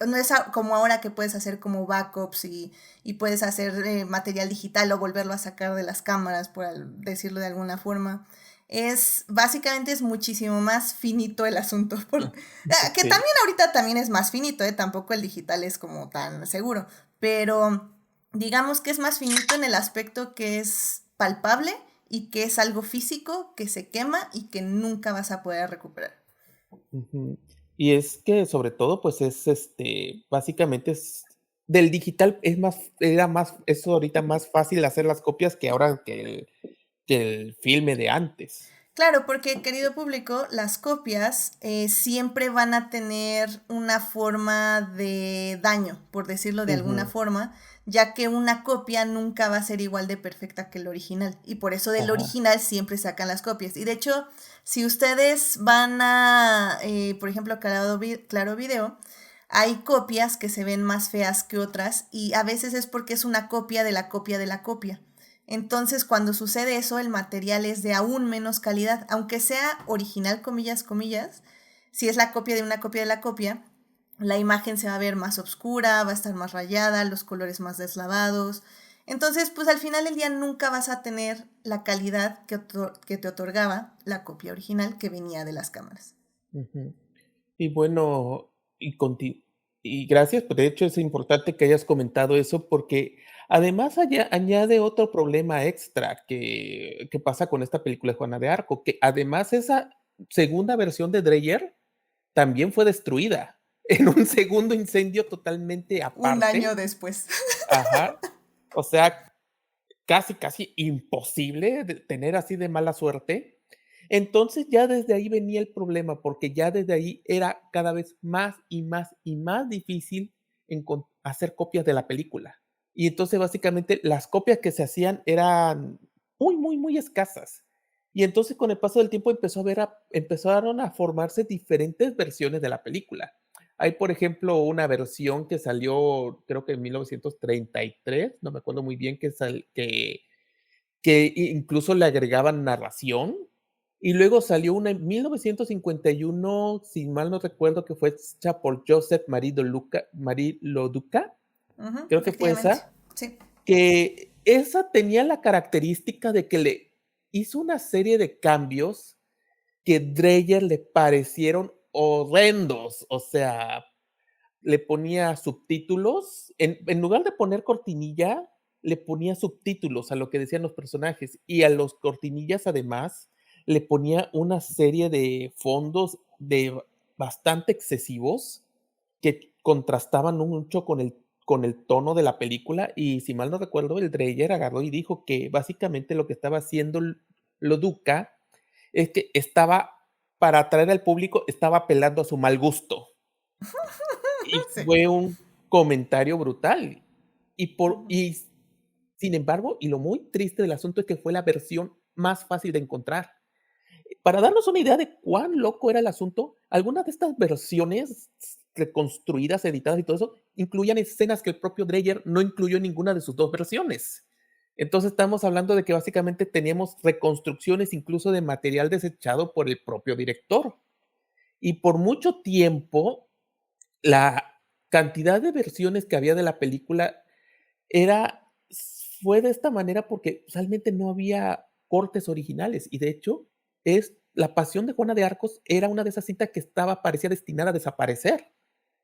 Speaker 1: no es como ahora que puedes hacer como backups y puedes hacer material digital o volverlo a sacar de las cámaras, por decirlo de alguna forma. Básicamente es muchísimo más finito el asunto, que sí. También ahorita también es más finito, tampoco el digital es como tan seguro, pero digamos que es más finito en el aspecto que es palpable y que es algo físico que se quema y que nunca vas a poder recuperar.
Speaker 4: Y es que sobre todo pues es básicamente es del digital es ahorita más fácil hacer las copias que ahora que el filme de antes.
Speaker 1: Claro, porque, querido público, las copias siempre van a tener una forma de daño, por decirlo de alguna forma, ya que una copia nunca va a ser igual de perfecta que el original. Y por eso del original siempre sacan las copias. Y de hecho, si ustedes van a, por ejemplo, Claro Video, hay copias que se ven más feas que otras y a veces es porque es una copia de la copia de la copia. Entonces, cuando sucede eso, el material es de aún menos calidad, aunque sea original, comillas, comillas. Si es la copia de una copia de la copia, la imagen se va a ver más oscura, va a estar más rayada, los colores más deslavados. Entonces, pues al final del día nunca vas a tener la calidad que te otorgaba la copia original que venía de las cámaras.
Speaker 4: Y bueno, y gracias, pues de hecho es importante que hayas comentado eso porque además añade otro problema extra que pasa con esta película de Juana de Arco, que además esa segunda versión de Dreyer también fue destruida en un segundo incendio totalmente aparte.
Speaker 1: Un año después.
Speaker 4: Ajá. O sea, casi imposible de tener así de mala suerte. Entonces ya desde ahí venía el problema, porque ya desde ahí era cada vez más y más y más difícil hacer copias de la película. Y entonces básicamente las copias que se hacían eran muy escasas. Y entonces con el paso del tiempo empezaron a formarse diferentes versiones de la película. Hay, por ejemplo, una versión que salió, creo que en 1933, no me acuerdo muy bien, que incluso le agregaban narración. Y luego salió una en 1951, si mal no recuerdo, que fue hecha por Joseph Marie Loduca, creo que fue esa,
Speaker 1: sí.
Speaker 4: Que esa tenía la característica de que le hizo una serie de cambios que Dreyer le parecieron horrendos. O sea, le ponía subtítulos, en lugar de poner cortinilla, le ponía subtítulos a lo que decían los personajes, y a los cortinillas además le ponía una serie de fondos bastante excesivos que contrastaban mucho con el tono de la película. Y si mal no recuerdo, el Dreyer agarró y dijo que básicamente lo que estaba haciendo Loduca es que para atraer al público, estaba apelando a su mal gusto. Y
Speaker 1: Sí.
Speaker 4: fue un comentario brutal. Y sin embargo, y lo muy triste del asunto es que fue la versión más fácil de encontrar. Para darnos una idea de cuán loco era el asunto, algunas de estas versiones reconstruidas, editadas y todo eso, incluían escenas que el propio Dreyer no incluyó en ninguna de sus dos versiones. Entonces estamos hablando de que básicamente teníamos reconstrucciones incluso de material desechado por el propio director. Y por mucho tiempo, la cantidad de versiones que había de la película fue de esta manera porque realmente no había cortes originales. Y de hecho, La Pasión de Juana de Arcos era una de esas cintas que parecía destinada a desaparecer,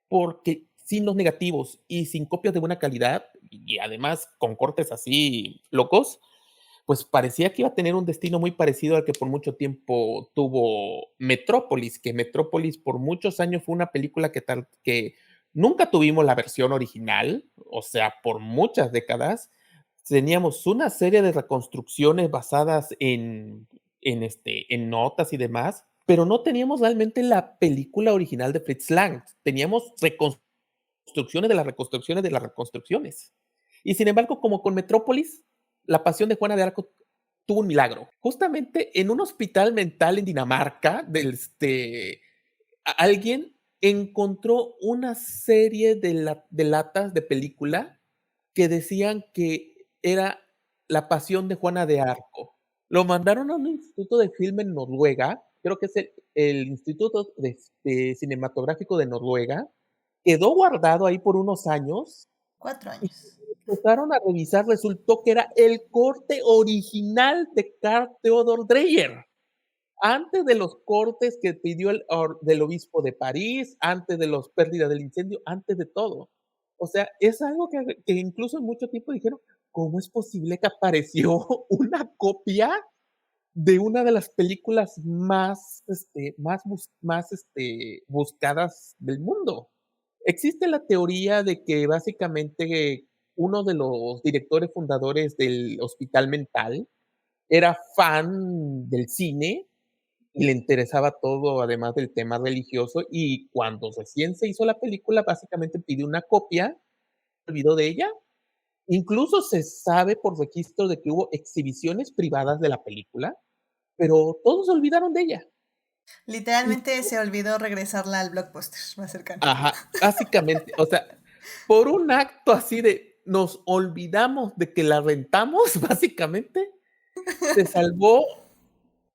Speaker 4: porque sin los negativos y sin copias de buena calidad, y además con cortes así locos, pues parecía que iba a tener un destino muy parecido al que por mucho tiempo tuvo Metrópolis, que Metrópolis por muchos años fue una película que nunca tuvimos la versión original. O sea, por muchas décadas teníamos una serie de reconstrucciones basadas en notas y demás, pero no teníamos realmente la película original de Fritz Lang. Teníamos reconstrucciones de las reconstrucciones de las reconstrucciones. Y sin embargo, como con Metrópolis, La Pasión de Juana de Arco tuvo un milagro. Justamente en un hospital mental en Dinamarca, alguien encontró una serie de latas de película que decían que era La Pasión de Juana de Arco. Lo mandaron a un instituto de film en Noruega, creo que es el Instituto Cinematográfico de Noruega. Quedó guardado ahí por unos años.
Speaker 1: 4
Speaker 4: Y
Speaker 1: años.
Speaker 4: empezaron a revisar, resultó que era el corte original de Carl Theodor Dreyer. Antes de los cortes que pidió del obispo de París, antes de las pérdidas del incendio, antes de todo. O sea, es algo que incluso en mucho tiempo dijeron, ¿cómo es posible que apareció una copia de una de las películas más buscadas del mundo? Existe la teoría de que básicamente uno de los directores fundadores del hospital mental era fan del cine y le interesaba todo, además del tema religioso, y cuando recién se hizo la película, básicamente pidió una copia, se olvidó de ella. Incluso se sabe por registro de que hubo exhibiciones privadas de la película, pero todos se olvidaron de ella.
Speaker 1: Literalmente se olvidó regresarla al blockbuster más cercano.
Speaker 4: Ajá, básicamente, o sea, por un acto así de nos olvidamos de que la rentamos, básicamente, se salvó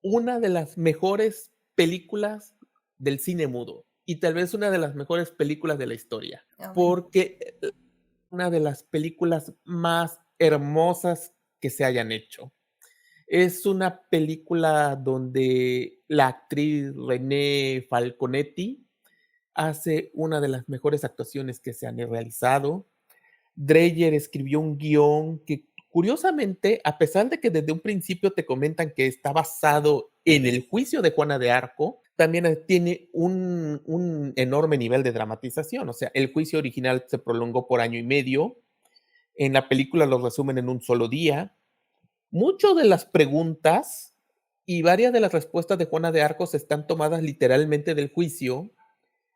Speaker 4: una de las mejores películas del cine mudo y tal vez una de las mejores películas de la historia, porque una de las películas más hermosas que se hayan hecho. Es una película donde la actriz René Falconetti hace una de las mejores actuaciones que se han realizado. Dreyer escribió un guión que, curiosamente, a pesar de que desde un principio te comentan que está basado en el juicio de Juana de Arco, también tiene un enorme nivel de dramatización. O sea, el juicio original se prolongó por 1 año y medio. En la película lo resumen en un solo día. Mucho de las preguntas y varias de las respuestas de Juana de Arcos están tomadas literalmente del juicio,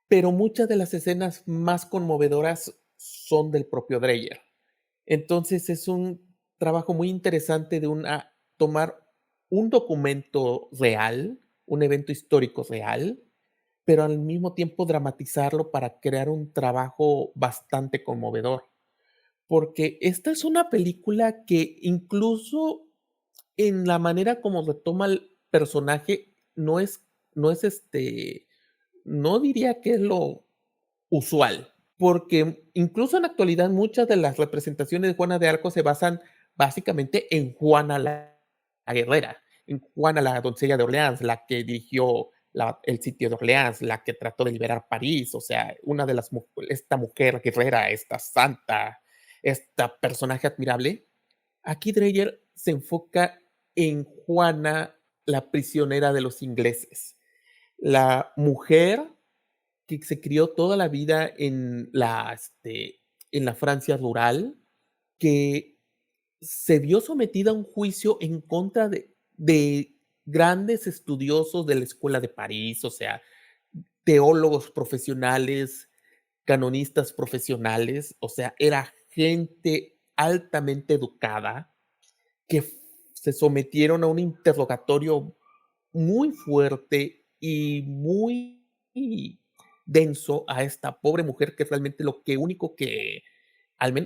Speaker 4: pero muchas de las escenas más conmovedoras son del propio Dreyer. Entonces es un trabajo muy interesante de tomar un documento real, un evento histórico real, pero al mismo tiempo dramatizarlo para crear un trabajo bastante conmovedor. Porque esta es una película que incluso en la manera como retoma el personaje no es no diría que es lo usual, porque incluso en la actualidad muchas de las representaciones de Juana de Arco se basan básicamente en Juana la guerrera, en Juana la doncella de Orleans, la que dirigió el sitio de Orleans, la que trató de liberar París, o sea, esta mujer guerrera, esta santa, esta personaje admirable. Aquí Dreyer se enfoca en Juana, la prisionera de los ingleses, la mujer que se crió toda la vida en la Francia rural, que se vio sometida a un juicio en contra de grandes estudiosos de la Escuela de París, o sea, teólogos profesionales, canonistas profesionales, o sea, era gente altamente educada que se sometieron a un interrogatorio muy fuerte y muy denso a esta pobre mujer que es realmente lo que único que,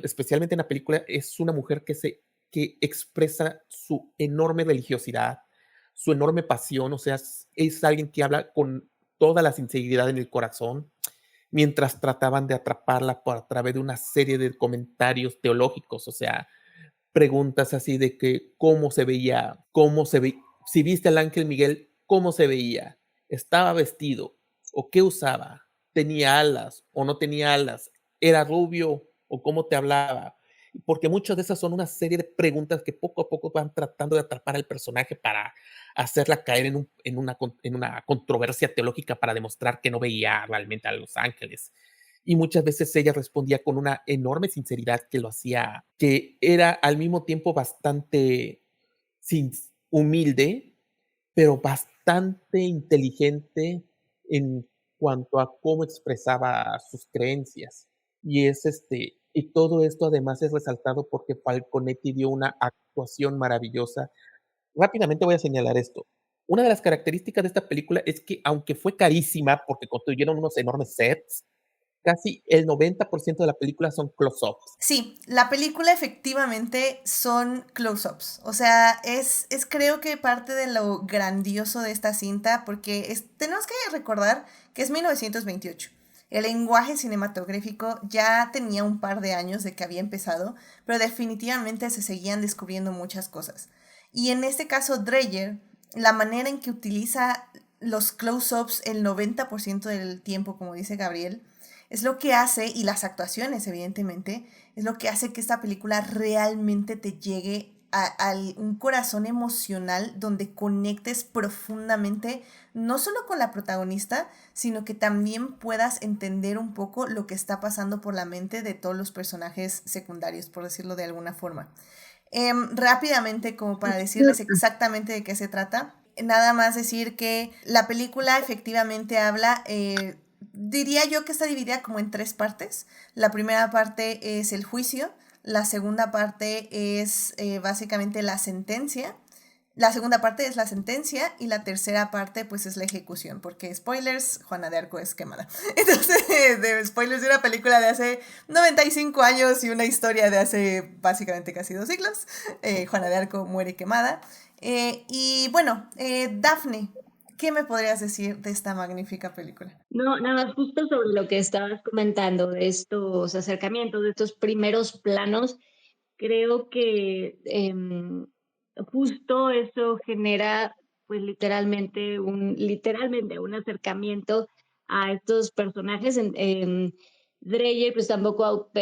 Speaker 4: especialmente en la película, es una mujer que expresa su enorme religiosidad, su enorme pasión, o sea, es alguien que habla con toda la sinceridad en el corazón, mientras trataban de atraparla por a través de una serie de comentarios teológicos, o sea, preguntas así de que cómo se ve, si viste al ángel Miguel, cómo se veía, estaba vestido o qué usaba, tenía alas o no tenía alas, era rubio o cómo te hablaba, porque muchas de esas son una serie de preguntas que poco a poco van tratando de atrapar al personaje para hacerla caer en una controversia teológica para demostrar que no veía realmente a los ángeles. Y muchas veces ella respondía con una enorme sinceridad que lo hacía, que era al mismo tiempo bastante humilde, pero bastante inteligente en cuanto a cómo expresaba sus creencias. Y todo esto además es resaltado porque Falconetti dio una actuación maravillosa. Rápidamente voy a señalar esto. Una de las características de esta película es que, aunque fue carísima porque construyeron unos enormes sets, casi el 90% de la película son close-ups.
Speaker 1: Sí, la película efectivamente son close-ups. O sea, es creo que parte de lo grandioso de esta cinta, porque tenemos que recordar que es 1928. El lenguaje cinematográfico ya tenía un par de años de que había empezado, pero definitivamente se seguían descubriendo muchas cosas. Y en este caso, Dreyer, la manera en que utiliza los close-ups el 90% del tiempo, como dice Gabriel, es lo que hace, y las actuaciones evidentemente, es lo que hace que esta película realmente te llegue a un corazón emocional donde conectes profundamente, no solo con la protagonista, sino que también puedas entender un poco lo que está pasando por la mente de todos los personajes secundarios, por decirlo de alguna forma. Rápidamente, como para decirles exactamente de qué se trata, nada más decir que la película efectivamente habla, diría yo que está dividida como en tres partes. La primera parte es el juicio, la segunda parte es básicamente la sentencia, la segunda parte es la sentencia y la tercera parte pues es la ejecución, porque spoilers, Juana de Arco es quemada. Entonces, de spoilers de una película de hace 95 años y una historia de hace básicamente casi 2 siglos, Juana de Arco muere quemada. Y bueno, Dafne, ¿qué me podrías decir de esta magnífica película?
Speaker 3: No, nada más justo sobre lo que estabas comentando de estos acercamientos, de estos primeros planos, creo que justo eso genera pues literalmente un acercamiento a estos personajes. Dreyer pues tampoco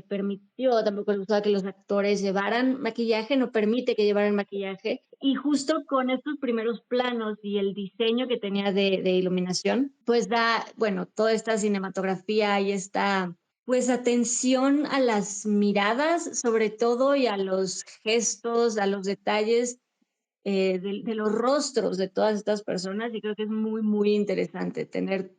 Speaker 3: permitió, tampoco le gustaba que los actores llevaran maquillaje, no permite que llevaran maquillaje. Y justo con estos primeros planos y el diseño que tenía de iluminación, pues da, bueno, toda esta cinematografía y esta pues atención a las miradas, sobre todo, y a los gestos, a los detalles de los rostros de todas estas personas, y creo que es muy, muy interesante tener,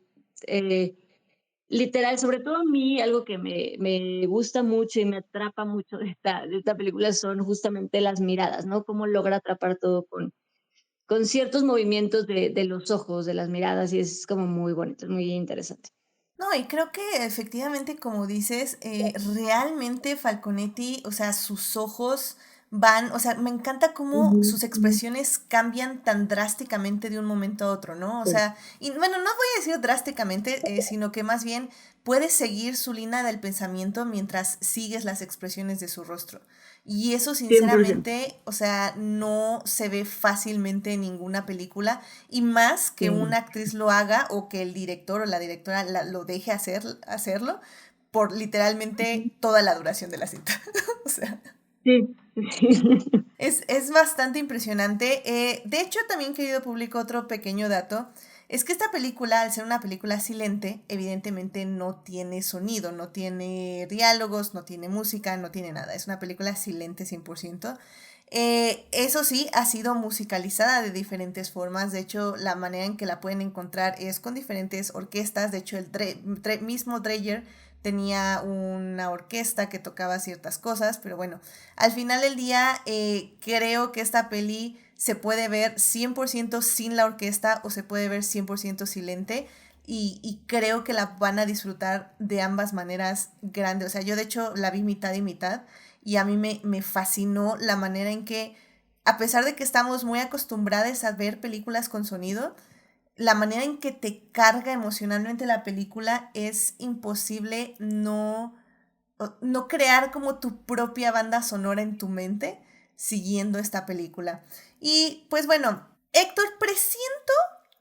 Speaker 3: literal, sobre todo a mí, algo que me gusta mucho y me atrapa mucho de esta película son justamente las miradas, ¿no? Cómo logra atrapar todo con ciertos movimientos de los ojos, de las miradas, y es como muy bonito, es muy interesante.
Speaker 1: No, y creo que efectivamente, como dices, realmente Falconetti, o sea, sus ojos van, o sea, me encanta cómo
Speaker 3: Ujú,
Speaker 1: sus
Speaker 3: ujú.
Speaker 1: expresiones cambian tan drásticamente de un momento a otro, ¿no? O
Speaker 3: Sí.
Speaker 1: sea, y bueno, no voy a decir drásticamente, sino que más bien puedes seguir su línea del pensamiento mientras sigues las expresiones de su rostro. Y eso
Speaker 3: 100%.
Speaker 1: sinceramente, o sea, no se ve fácilmente en ninguna película y más que
Speaker 3: Sí.
Speaker 1: una actriz lo haga o que el director o la directora lo deje hacerlo por
Speaker 3: Ujú.
Speaker 1: literalmente toda la duración de la cinta. O sea,
Speaker 3: Sí.
Speaker 1: es bastante impresionante. De hecho, también, querido público, otro pequeño dato es que esta película, al ser una película silente, evidentemente no tiene sonido, no tiene diálogos, no tiene música, no tiene nada. Es una película silente 100%. Eso sí, ha sido musicalizada de diferentes formas. De hecho, la manera en que la pueden encontrar es con diferentes orquestas. De hecho, mismo Dreyer tenía una orquesta que tocaba ciertas cosas, pero bueno, al final del día creo que esta peli se puede ver 100% sin la orquesta o se puede ver 100% silente y creo que la van a disfrutar de ambas maneras grandes. O sea, yo de hecho la vi mitad y mitad y a mí me fascinó la manera en que, a pesar de que estamos muy acostumbrados a ver películas con sonido, la manera en que te carga emocionalmente la película es imposible no crear como tu propia banda sonora en tu mente siguiendo esta película. Y pues bueno, Héctor, presiento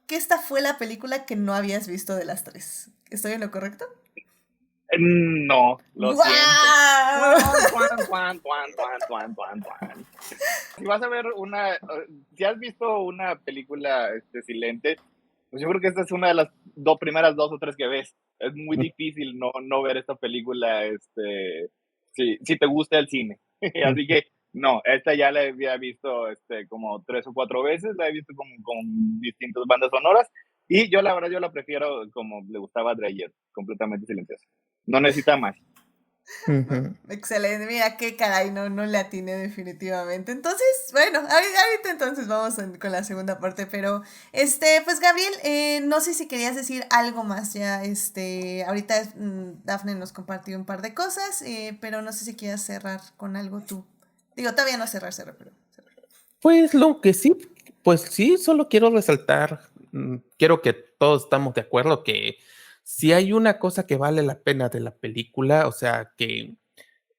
Speaker 1: que esta fue la película que no habías visto de las tres. ¿Estoy en lo correcto?
Speaker 2: No, lo siento.
Speaker 1: ¡Guau!
Speaker 2: Si vas a ver si has visto una película silente, pues yo creo que esta es una de las primeras dos o tres que ves. Es muy difícil no ver esta película, si te gusta el cine. Así que no, esta ya la había visto como 3 o 4 veces, la he visto con distintas bandas sonoras y yo la verdad yo la prefiero como le gustaba a Dreyer, completamente silenciosa. No necesita más.
Speaker 4: Ujú.
Speaker 1: Excelente, mira qué caray, no le atiné definitivamente. Entonces, bueno, ahorita entonces vamos con la segunda parte, pero pues Gabriel, no sé si querías decir algo más ya, ahorita Dafne nos compartió un par de cosas, pero no sé si quieras cerrar con algo tú. Digo, todavía no cerrar, pero cerrar.
Speaker 4: Pues lo que sí, pues sí, solo quiero resaltar, quiero que todos estamos de acuerdo que si hay una cosa que vale la pena de la película, o sea, que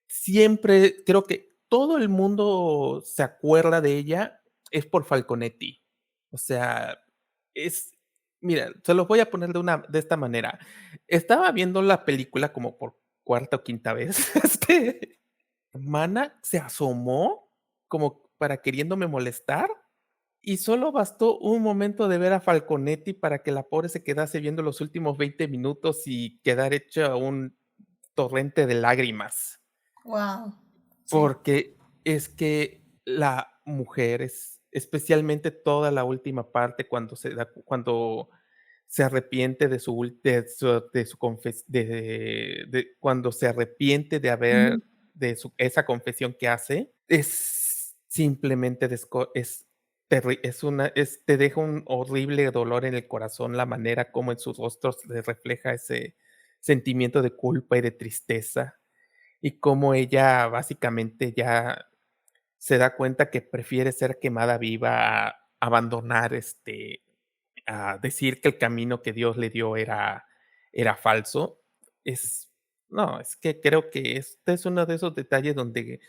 Speaker 4: siempre creo que todo el mundo se acuerda de ella, es por Falconetti. O sea, es mira, se los voy a poner de esta manera. Estaba viendo la película como por cuarta o quinta vez, Mana se asomó como para queriéndome molestar, y solo bastó un momento de ver a Falconetti para que la pobre se quedase viendo los últimos 20 minutos y quedar hecha un torrente de lágrimas.
Speaker 1: Wow, sí.
Speaker 4: Porque es que la mujer especialmente toda la última parte cuando se arrepiente de su cuando se arrepiente de
Speaker 3: Ujú.
Speaker 4: haber esa confesión que hace, es simplemente te deja un horrible dolor en el corazón la manera como en sus rostros se refleja ese sentimiento de culpa y de tristeza, y cómo ella básicamente ya se da cuenta que prefiere ser quemada viva a abandonar, a decir que el camino que Dios le dio era falso. Es no, es que creo que este es uno de esos detalles donde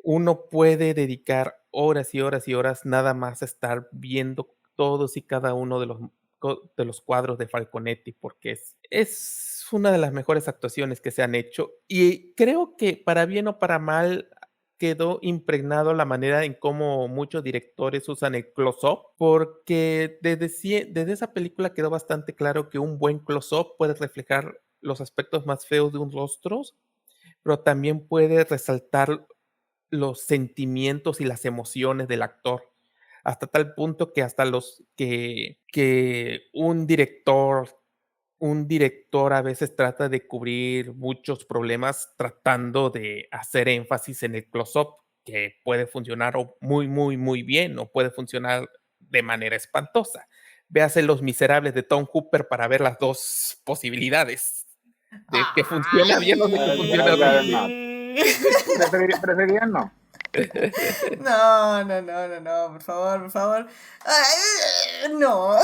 Speaker 4: uno puede dedicar horas y horas y horas nada más a estar viendo todos y cada uno de los cuadros de Falconetti, porque es una de las mejores actuaciones que se han hecho, y creo que para bien o para mal quedó impregnado la manera en cómo muchos directores usan el close-up, porque desde esa película quedó bastante claro que un buen close-up puede reflejar los aspectos más feos de un rostro, pero también puede resaltar los sentimientos y las emociones del actor, hasta tal punto que hasta los que un director a veces trata de cubrir muchos problemas tratando de hacer énfasis en el close-up, que puede funcionar o muy, muy, muy bien, o puede funcionar de manera espantosa. Véase Los Miserables de Tom Hooper para ver las dos posibilidades, de que funciona bien o de que funciona horrible.
Speaker 2: Preferiría no.
Speaker 1: No, por favor. Ay, no.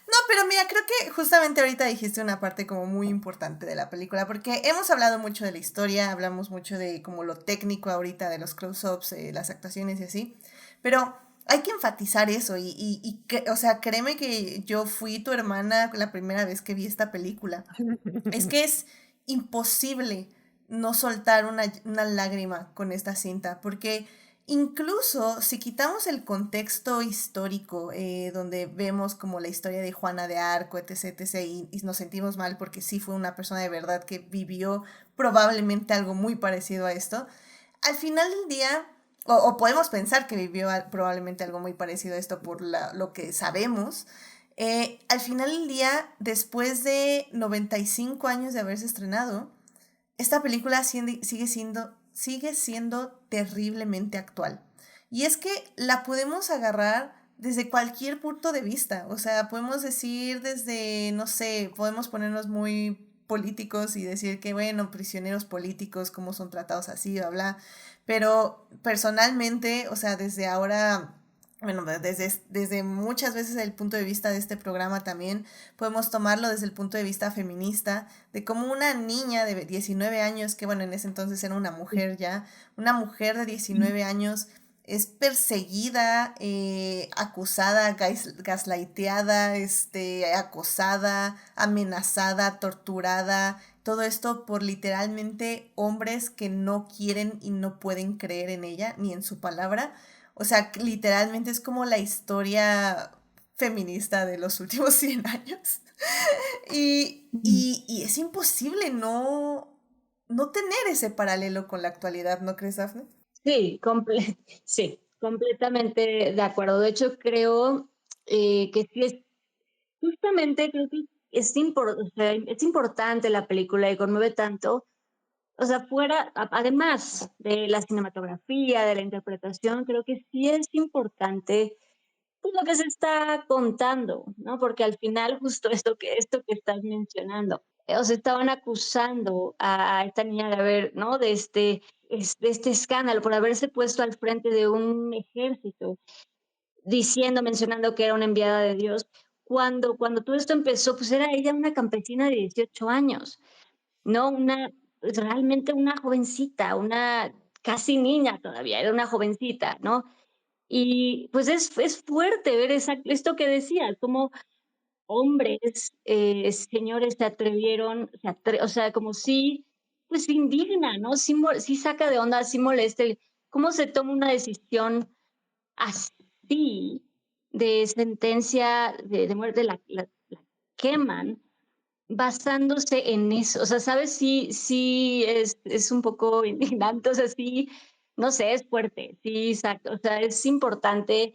Speaker 1: No, pero mira, creo que justamente ahorita dijiste una parte como muy importante de la película, porque hemos hablado mucho de la historia, hablamos mucho de como lo técnico ahorita, de los close-ups, las actuaciones y así, pero hay que enfatizar eso o sea, créeme que yo fui tu hermana la primera vez que vi esta película. Es que es imposible no soltar una lágrima con esta cinta, porque incluso si quitamos el contexto histórico, donde vemos como la historia de Juana de Arco, etc., y nos sentimos mal porque sí fue una persona de verdad que vivió probablemente algo muy parecido a esto, al final del día, o podemos pensar que vivió probablemente algo muy parecido a esto por lo que sabemos, al final del día, después de 95 años de haberse estrenado, esta película sigue siendo terriblemente actual. Y es que la podemos agarrar desde cualquier punto de vista. O sea, podemos decir desde, no sé, podemos ponernos muy políticos y decir que, bueno, prisioneros políticos, cómo son tratados así, bla, bla. Pero personalmente, o sea, desde ahora, bueno, desde muchas veces el punto de vista de este programa también, podemos tomarlo desde el punto de vista feminista, de cómo una niña de 19 años, que bueno, en ese entonces era una mujer ya, una mujer de 19 años es perseguida, acusada, gaslighteada, acosada, amenazada, torturada, todo esto por literalmente hombres que no quieren y no pueden creer en ella ni en su palabra. O sea, literalmente es como la historia feminista de los últimos 100 años. Y es imposible no tener ese paralelo con la actualidad, ¿no crees, Dafne?
Speaker 3: Sí, sí, completamente de acuerdo. De hecho, creo que sí justamente creo que o sea, es importante la película y conmueve tanto. O sea, además de la cinematografía, de la interpretación, creo que sí es importante pues, lo que se está contando, ¿no? Porque al final justo esto que estás mencionando, o sea, estaban acusando a esta niña de haber, ¿no? De este escándalo, por haberse puesto al frente de un ejército, mencionando que era una enviada de Dios. Cuando todo esto empezó, pues era ella una campesina de 18 años, ¿no? Realmente una jovencita, una casi niña todavía, era una jovencita, ¿no? Y pues es fuerte ver esto que decía, como hombres, señores se atrevieron, o sea, como sí, pues indigna, ¿no? Sí saca de onda, sí molesta, cómo se toma una decisión así de sentencia de muerte, la queman basándose en eso. O sea, ¿sabes? Sí es un poco indignante, o sea, sí, no sé, es fuerte, sí, exacto. O sea, es importante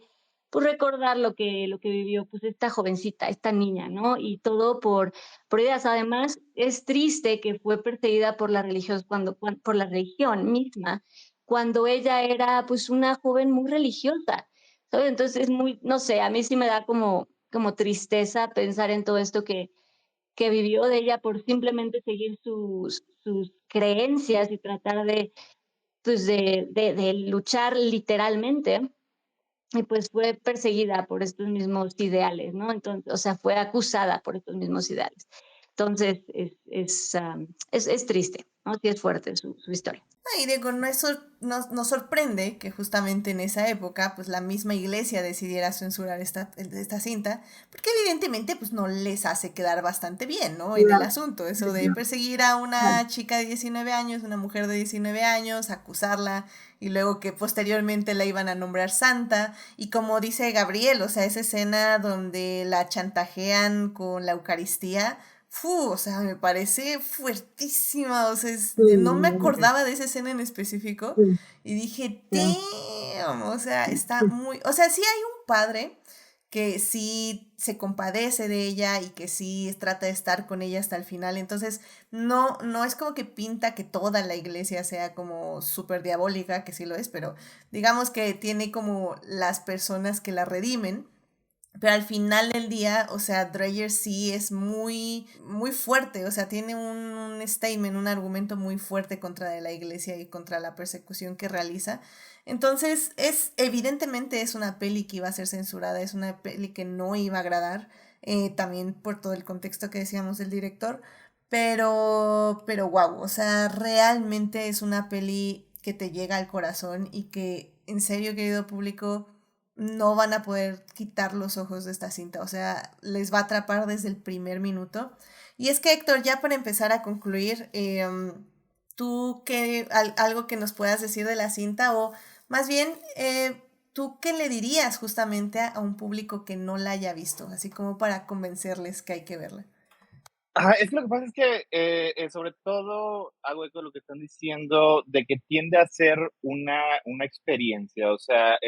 Speaker 3: pues recordar lo que vivió pues esta jovencita, esta niña, ¿no? Y todo por ideas. Además, es triste que fue perseguida por la religión por la religión misma, cuando ella era pues una joven muy religiosa, ¿sabes? Entonces es muy, no sé, a mí sí me da como tristeza pensar en todo esto que vivió de ella por simplemente seguir sus creencias y tratar pues de luchar literalmente, y pues fue perseguida por estos mismos ideales, ¿no? Entonces, o sea, fue acusada por estos mismos ideales. Entonces, es triste, ¿no? Sí es fuerte su historia.
Speaker 1: Y digo, nos sorprende que justamente en esa época, pues la misma iglesia decidiera censurar esta cinta, porque evidentemente pues no les hace quedar bastante bien, ¿no? En el asunto, eso de perseguir a una chica de 19 años, una mujer de 19 años, acusarla, y luego que posteriormente la iban a nombrar santa, y como dice Gabriel, o sea, esa escena donde la chantajean con la Eucaristía, o sea, me parece fuertísima, o sea, no me acordaba de esa escena en específico y dije, damn, o sea, está muy, o sea, sí hay un padre que sí se compadece de ella y que sí trata de estar con ella hasta el final, entonces no es como que pinta que toda la iglesia sea como súper diabólica, que sí lo es, pero digamos que tiene como las personas que la redimen. Pero al final del día, o sea, Dreyer sí es muy, muy fuerte, o sea, tiene un statement, un argumento muy fuerte contra de la iglesia y contra la persecución que realiza. Entonces, evidentemente es una peli que iba a ser censurada, es una peli que no iba a agradar, también por todo el contexto que decíamos del director, pero wow, o sea, realmente es una peli que te llega al corazón y que, en serio, querido público, no van a poder quitar los ojos de esta cinta, o sea, les va a atrapar desde el primer minuto. Y es que, Héctor, ya para empezar a concluir, ¿tú algo que nos puedas decir de la cinta o más bien, tú qué le dirías justamente a un público que no la haya visto, así como para convencerles que hay que verla?
Speaker 2: Es que lo que pasa es que, sobre todo, hago eco de lo que están diciendo, de que tiende a ser una experiencia, o sea,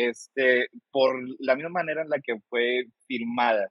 Speaker 2: por la misma manera en la que fue filmada.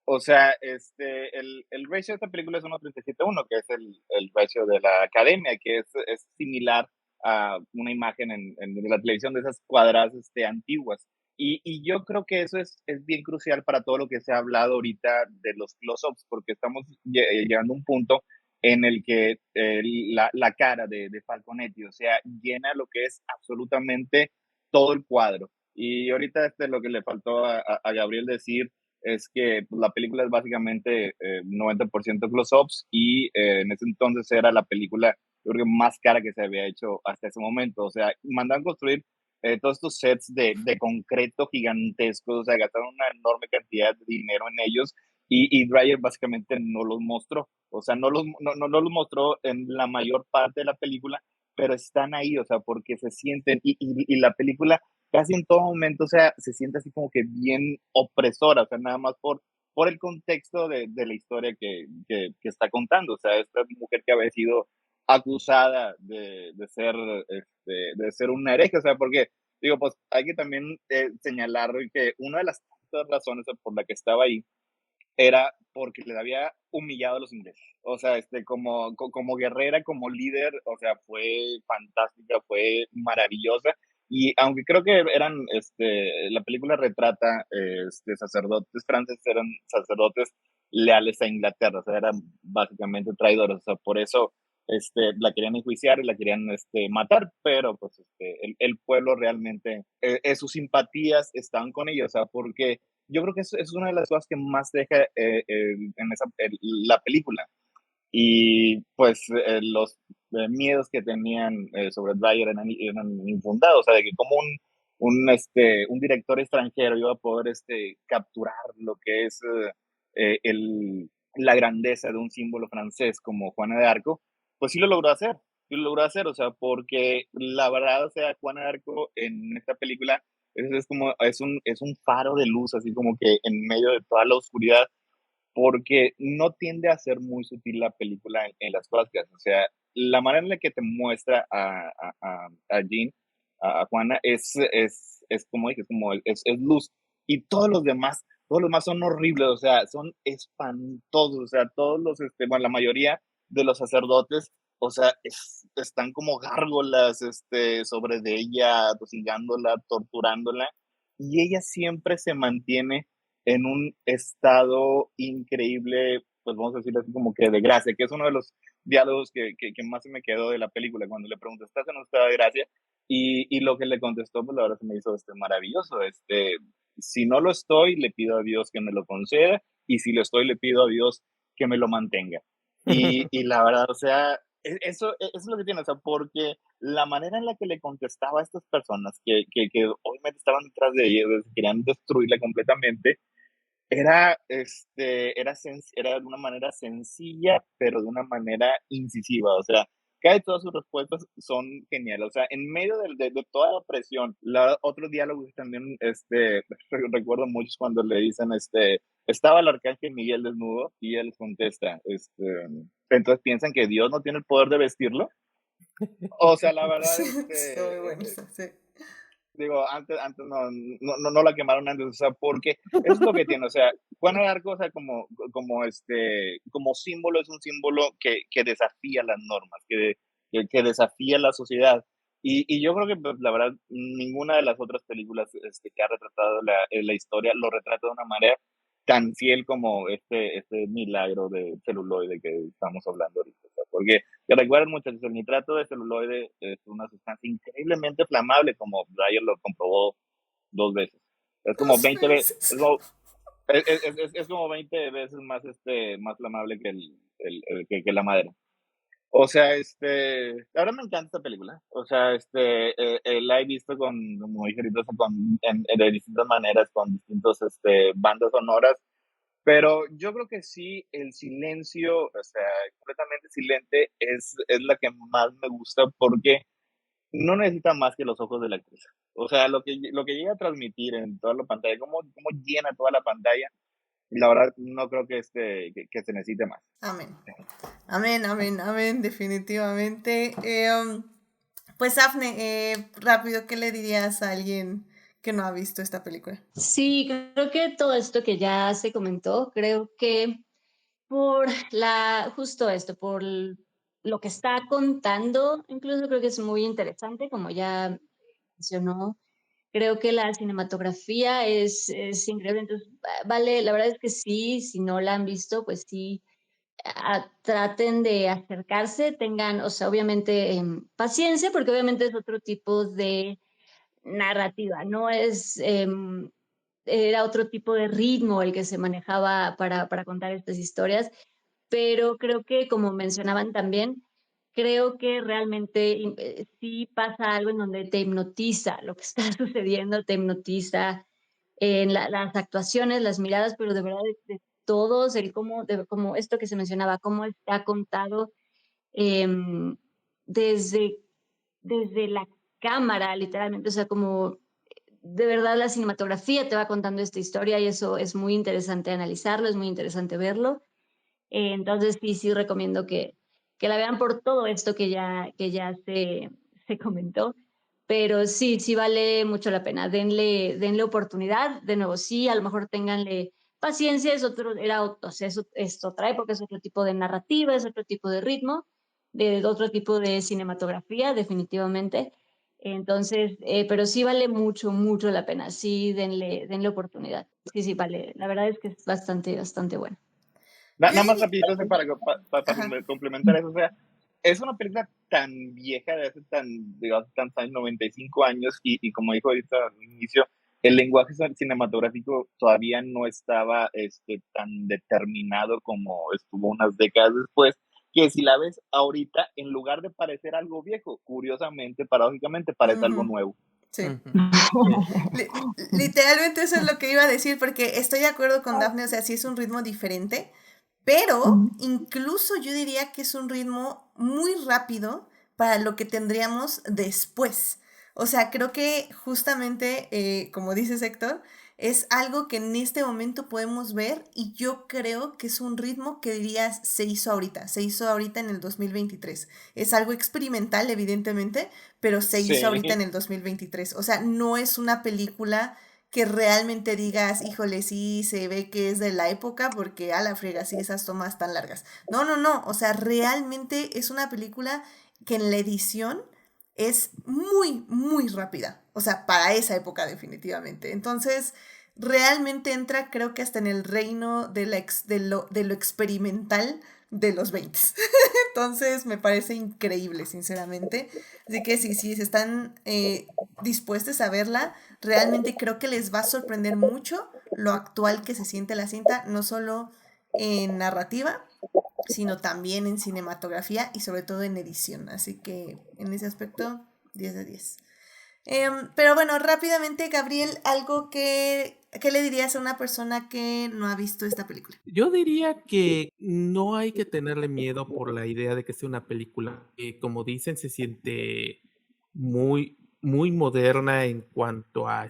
Speaker 2: O sea, el ratio de esta película es 1:37:1, que es el ratio de la academia, que es similar a una imagen en la televisión de esas cuadradas antiguas. Y yo creo que eso es bien crucial para todo lo que se ha hablado ahorita de los close-ups, porque estamos llegando a un punto en el que la cara de Falconetti, o sea, llena lo que es absolutamente todo el cuadro. Y ahorita lo que le faltó a Gabriel decir es que pues, la película es básicamente 90% close-ups y en ese entonces era la película, yo creo que más cara que se había hecho hasta ese momento. O sea, mandan construir todos estos sets de concreto gigantescos, o sea, gastaron una enorme cantidad de dinero en ellos y Dreyer básicamente no los mostró. O sea, no los mostró en la mayor parte de la película, pero están ahí, o sea, porque se sienten y la película casi en todo momento, o sea, se siente así como que bien opresora, o sea, nada más por el contexto de la historia que está contando, o sea, esta mujer que había sido acusada de ser una hereje, o sea, porque, digo, pues hay que también señalar que una de las tantas razones por la que estaba ahí era porque le había humillado a los ingleses. O sea, como guerrera, como líder, o sea, fue fantástica, fue maravillosa. Y aunque creo que la película retrata sacerdotes franceses, eran sacerdotes leales a Inglaterra, o sea, eran básicamente traidores, o sea, por eso la querían enjuiciar y la querían matar, pero pues el pueblo realmente, sus simpatías estaban con ellos, o sea, porque yo creo que es una de las cosas que más deja la película. Y pues los miedos que tenían sobre Dreyer eran infundados, o sea, de que como un director extranjero iba a poder capturar lo que es la grandeza de un símbolo francés como Juana de Arco, pues sí lo logró hacer, o sea, porque la verdad, o sea, Juana de Arco en esta película es un faro de luz, así como que en medio de toda la oscuridad, porque no tiende a ser muy sutil la película en las cosas que hace. O sea, la manera en la que te muestra a Jean, a Juana, es como dije, es luz. Y todos los demás son horribles, o sea, son espantosos, o sea, bueno, la mayoría de los sacerdotes, o sea, están como gárgolas, sobre de ella, tosigándola, torturándola, y ella siempre se mantiene en un estado increíble, pues vamos a decirlo así como que de gracia, que es uno de los diálogos que más se me quedó de la película, cuando le pregunto, ¿estás en un estado de gracia? Y lo que le contestó, pues la verdad se me hizo maravilloso, si no lo estoy, le pido a Dios que me lo conceda, y si lo estoy, le pido a Dios que me lo mantenga. Y la verdad, o sea, eso es lo que tiene, o sea, porque la manera en la que le contestaba a estas personas que obviamente estaban detrás de ella, querían destruirla completamente, era de una manera sencilla, pero de una manera incisiva, o sea, cada todas sus respuestas son geniales, o sea, en medio de toda la presión, otros diálogos también, recuerdo muchos cuando le dicen, estaba el arcángel Miguel desnudo y él les contesta, entonces piensan que Dios no tiene el poder de vestirlo. O sea, la verdad,
Speaker 1: Está muy bueno, sí.
Speaker 2: digo, antes no la quemaron antes, o sea, porque es lo que tiene, o sea, Juana de Arco, o sea, como símbolo, es un símbolo que desafía las normas, que desafía la sociedad. Y yo creo que, pues, la verdad, ninguna de las otras películas que ha retratado la historia lo retrata de una manera tan fiel como este milagro de celuloide que estamos hablando ahorita. O sea, porque que recuerden, muchachos, el nitrato de celuloide es una sustancia increíblemente flamable, como Breyer lo comprobó 2 veces. Es como 20 veces, es como 20 veces más flamable que la madera. O sea, ahora me encanta esta película. O sea, la he visto como dije ahorita, de distintas maneras, con distintos, bandas sonoras, pero yo creo que sí, el silencio, o sea, completamente silente, es la que más me gusta porque no necesita más que los ojos de la actriz. O sea, lo que llega a transmitir en toda la pantalla, cómo llena toda la pantalla, la verdad no creo que se necesite más.
Speaker 1: Amén. Amén, amén, amén, definitivamente. Pues Afne, rápido, ¿qué le dirías a alguien que no ha visto esta película?
Speaker 3: Sí, creo que todo esto que ya se comentó, creo que por justo esto, por lo que está contando, incluso creo que es muy interesante, como ya mencionó. Creo que la cinematografía es increíble, entonces vale, la verdad es que sí, si no la han visto, pues sí, traten de acercarse, tengan, o sea, obviamente paciencia, porque obviamente es otro tipo de narrativa, no es, era otro tipo de ritmo el que se manejaba para contar estas historias, pero creo que, como mencionaban también, creo que realmente sí pasa algo en donde te hipnotiza lo que está sucediendo, te hipnotiza en las actuaciones, las miradas, pero de verdad de todos, como esto que se mencionaba, cómo está contado em, desde, desde la cámara, literalmente, o sea, como de verdad la cinematografía te va contando esta historia y eso es muy interesante analizarlo, es muy interesante verlo. Entonces sí recomiendo que la vean por todo esto que ya se comentó, pero sí vale mucho la pena. Denle oportunidad, de nuevo, sí, a lo mejor ténganle paciencia, o sea, es otra época, es otro tipo de narrativa, es otro tipo de ritmo, de otro tipo de cinematografía, definitivamente. Entonces, pero sí vale mucho la pena, sí, denle oportunidad. Sí, vale, la verdad es que es bastante bueno.
Speaker 1: Yo
Speaker 2: Nada más
Speaker 1: diría...
Speaker 2: rapidito,
Speaker 1: Ajá.
Speaker 2: para complementar eso, o sea, es una película tan vieja, digamos, tantos años, 95 años, y como dijo ahorita al inicio, el lenguaje cinematográfico todavía no estaba tan determinado como estuvo unas décadas después, que si la ves ahorita, en lugar de parecer algo viejo, curiosamente, paradójicamente, parece algo
Speaker 1: Ujú.
Speaker 2: nuevo.
Speaker 1: Sí.
Speaker 4: Ujú.
Speaker 1: Li- Literalmente eso es lo que iba a decir, porque estoy de acuerdo con Daphne, o sea, sí es un ritmo diferente, pero incluso yo diría que es un ritmo muy rápido para lo que tendríamos después. O sea, creo que justamente, como dices Héctor, es algo que en este momento podemos ver y yo creo que es un ritmo que dirías se hizo ahorita en el 2023. Es algo experimental, evidentemente, pero se hizo ahorita
Speaker 2: Sí,
Speaker 1: en el 2023. O sea, no es una película que realmente digas, híjole, sí, se ve que es de la época porque a la friega, sí, esas tomas tan largas. No, no, no, o sea, realmente es una película que en la edición es muy rápida. O sea, para esa época definitivamente. Entonces, realmente entra, creo que hasta en el reino de lo experimental de los 20. Entonces, me parece increíble, sinceramente. Así que si están dispuestos a verla, realmente creo que les va a sorprender mucho lo actual que se siente la cinta, no solo en narrativa, sino también en cinematografía y sobre todo en edición. Así que en ese aspecto, 10 de 10. Pero bueno, rápidamente, Gabriel, ¿qué le dirías a una persona que no ha visto esta película?
Speaker 4: Yo diría que no hay que tenerle miedo por la idea de que sea una película que, como dicen, se siente muy moderna en cuanto a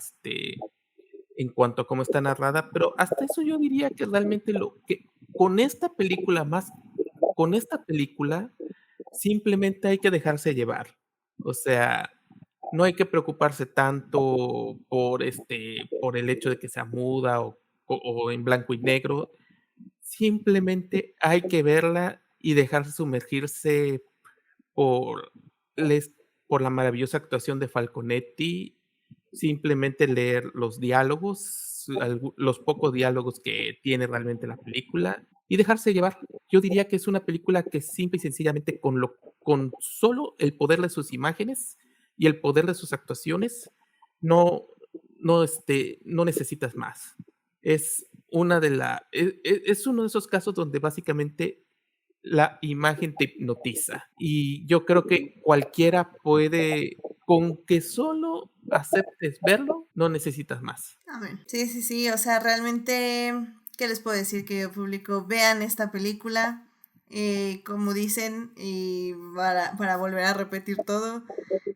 Speaker 4: en cuanto a cómo está narrada, pero hasta eso yo diría que realmente con esta película simplemente hay que dejarse llevar. O sea, no hay que preocuparse tanto por el hecho de que sea muda o en blanco y negro. Simplemente hay que verla y dejarse sumergirse por, por la maravillosa actuación de Falconetti, simplemente leer los diálogos, los pocos diálogos que tiene realmente la película y dejarse llevar. Yo diría que es una película que simple y sencillamente con solo el poder de sus imágenes y el poder de sus actuaciones, no, no necesitas más. Es es uno de esos casos donde básicamente la imagen te hipnotiza. Y yo creo que cualquiera puede, con que solo aceptes verlo, no necesitas más.
Speaker 1: Amén. Sí, sí, sí, o sea, realmente, ¿qué les puedo decir, querido público? Vean esta película, como dicen, y para volver a repetir todo,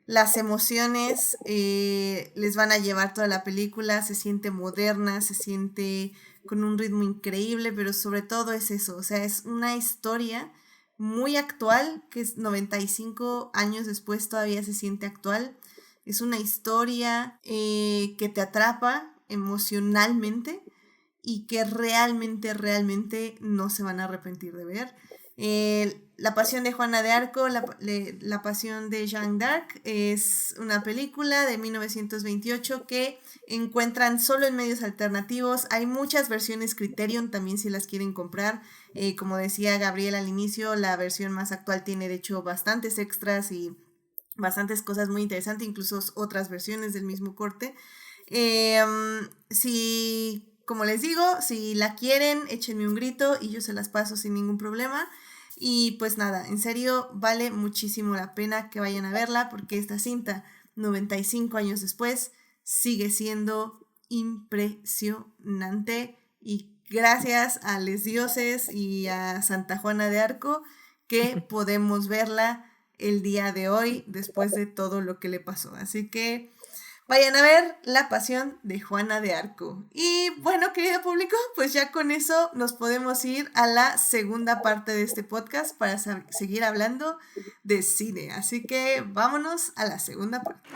Speaker 1: las emociones les van a llevar toda la película, se siente moderna, se siente con un ritmo increíble, pero sobre todo es eso, o sea, es una historia muy actual, que es 95 años después todavía se siente actual. Es una historia que te atrapa emocionalmente y que realmente no se van a arrepentir de ver. La pasión de Juana de Arco, la pasión de Jeanne d'Arc es una película de 1928 que encuentran solo en medios alternativos. Hay muchas versiones Criterion también si las quieren comprar. Como decía Gabriel al inicio, la versión más actual tiene de hecho bastantes extras y bastantes cosas muy interesantes, incluso otras versiones del mismo corte. Si, como les digo, si la quieren, échenme un grito y yo se las paso sin ningún problema. Y pues nada, en serio, vale muchísimo la pena que vayan a verla porque esta cinta, 95 años después, sigue siendo impresionante. Y gracias a les dioses y a Santa Juana de Arco que podemos verla el día de hoy después de todo lo que le pasó. Así que vayan a ver La pasión de Juana de Arco. Y bueno, querido público, pues ya con eso nos podemos ir a la segunda parte de este podcast para seguir hablando de cine. Así que vámonos a la segunda parte.